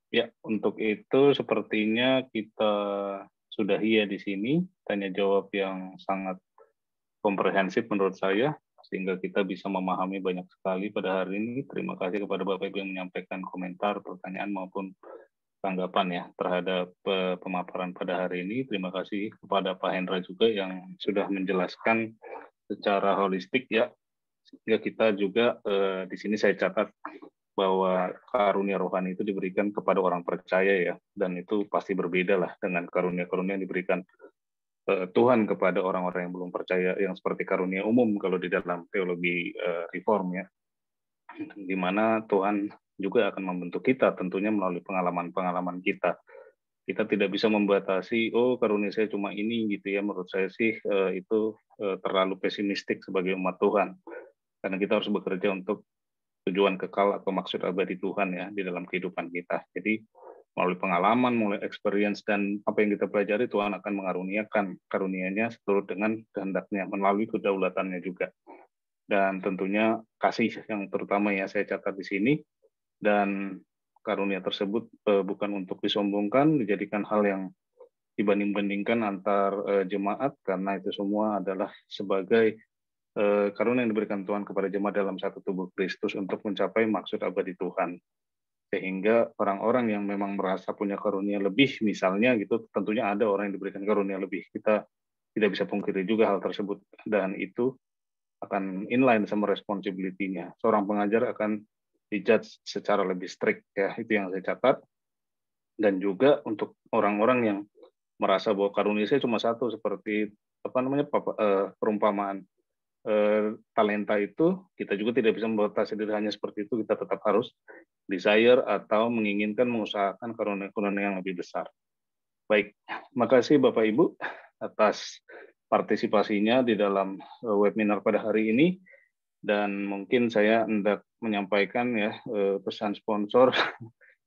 Ya, untuk itu sepertinya kita sudahi ya di sini, tanya jawab yang sangat komprehensif menurut saya, sehingga kita bisa memahami banyak sekali pada hari ini. Terima kasih kepada Bapak Ibu yang menyampaikan komentar, pertanyaan maupun tanggapan ya terhadap pemaparan pada hari ini. Terima kasih kepada Pak Hendra juga yang sudah menjelaskan secara holistik ya, sehingga kita juga di sini saya catat bahwa karunia rohani itu diberikan kepada orang percaya ya, dan itu pasti berbeda lah dengan karunia-karunia yang diberikan Tuhan kepada orang-orang yang belum percaya, yang seperti karunia umum kalau di dalam teologi reform ya, di mana Tuhan juga akan membentuk kita tentunya melalui pengalaman-pengalaman kita. Kita tidak bisa membatasi, oh karunia saya cuma ini gitu ya, menurut saya sih itu terlalu pesimistik sebagai umat Tuhan. Karena kita harus bekerja untuk tujuan kekal atau maksud abadi Tuhan ya di dalam kehidupan kita. Jadi melalui pengalaman, melalui experience, dan apa yang kita pelajari, Tuhan akan mengaruniakan karunia-Nya seturut dengan kehendaknya, melalui kedaulatannya juga. Dan tentunya kasih yang terutama ya saya catat di sini, dan karunia tersebut bukan untuk disombongkan, dijadikan hal yang dibanding-bandingkan antar jemaat, karena itu semua adalah sebagai karunia yang diberikan Tuhan kepada jemaat dalam satu tubuh Kristus untuk mencapai maksud abadi Tuhan. Sehingga orang-orang yang memang merasa punya karunia lebih, misalnya gitu, tentunya ada orang yang diberikan karunia lebih. Kita tidak bisa pungkiri juga hal tersebut, dan itu akan inline sama responsibility-nya. Seorang pengajar akan dijudge secara lebih strict ya, itu yang saya catat. Dan juga untuk orang-orang yang merasa bahwa karunia saya cuma satu, seperti perumpamaan talenta itu, kita juga tidak bisa membatasi diri hanya seperti itu. Kita tetap harus desire atau menginginkan, mengusahakan karunia-karunia yang lebih besar. Baik, makasih Bapak Ibu atas partisipasinya di dalam webinar pada hari ini. Dan mungkin saya hendak menyampaikan ya pesan sponsor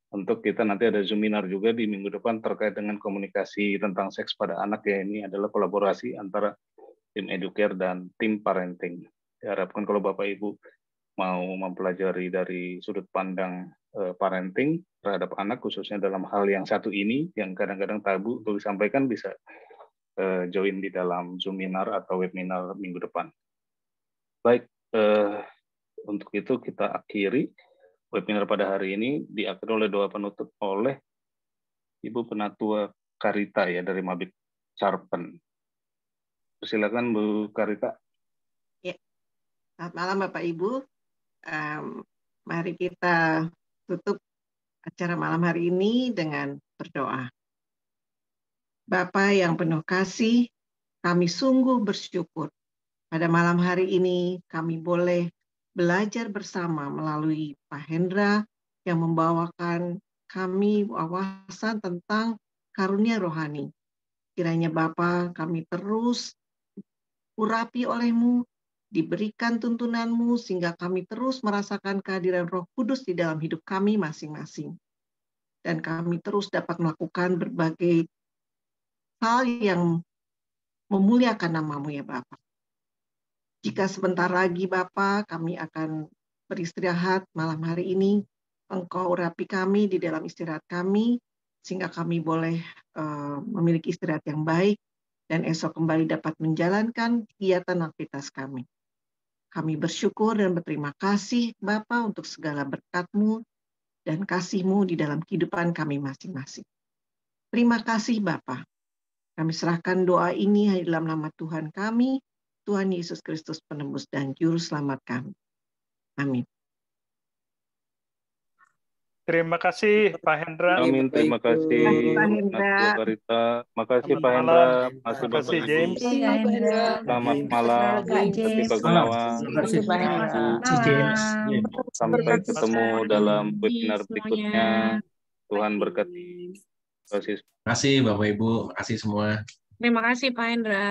untuk kita nanti ada Zoominar juga di minggu depan terkait dengan komunikasi tentang seks pada anak ya. Ini adalah kolaborasi antara tim educare dan tim parenting. Diharapkan kalau Bapak Ibu mau mempelajari dari sudut pandang parenting terhadap anak, khususnya dalam hal yang satu ini, yang kadang-kadang tabu untuk disampaikan, bisa join di dalam Zoominar atau webinar minggu depan. Baik, untuk itu kita akhiri webinar pada hari ini, diakhiri oleh doa penutup oleh Ibu Penatua Karita ya dari Mabit Carpen. Silakan Bu Karita. Ya. Selamat malam Bapak Ibu. Mari kita tutup acara malam hari ini dengan berdoa. Bapa yang penuh kasih, kami sungguh bersyukur. Pada malam hari ini kami boleh belajar bersama melalui Pak Hendra yang membawakan kami wawasan tentang karunia rohani. Kiranya Bapa kami terus urapi oleh-Mu, diberikan tuntunan-Mu sehingga kami terus merasakan kehadiran Roh Kudus di dalam hidup kami masing-masing. Dan kami terus dapat melakukan berbagai hal yang memuliakan nama-Mu ya Bapa. Jika sebentar lagi Bapa kami akan beristirahat malam hari ini, Engkau urapi kami di dalam istirahat kami, sehingga kami boleh memiliki istirahat yang baik, dan esok kembali dapat menjalankan kegiatan aktivitas kami. Kami bersyukur dan berterima kasih Bapa untuk segala berkat-Mu dan kasih-Mu di dalam kehidupan kami masing-masing. Terima kasih Bapa. Kami serahkan doa ini hanya dalam nama Tuhan kami, Tuhan Yesus Kristus penebus dan juru selamat kami. Amin. Terima kasih Pak Hendra. Amin, terima kasih Pak Hendra. Mas Karita. Makasih Selamat Pak malam. Hendra. Makasih Terima kasih Bapak James. Ibu. Pak Hendra. Selamat malam. Kak Terima kasih Pak James. Gunawan. Terima kasih Pak Hendra. James. Sampai ketemu dalam webinar semuanya. berikutnya. Tuhan berkati. Terima kasih. Terima kasih Bapak Ibu, terima kasih semua. Terima kasih Pak Hendra.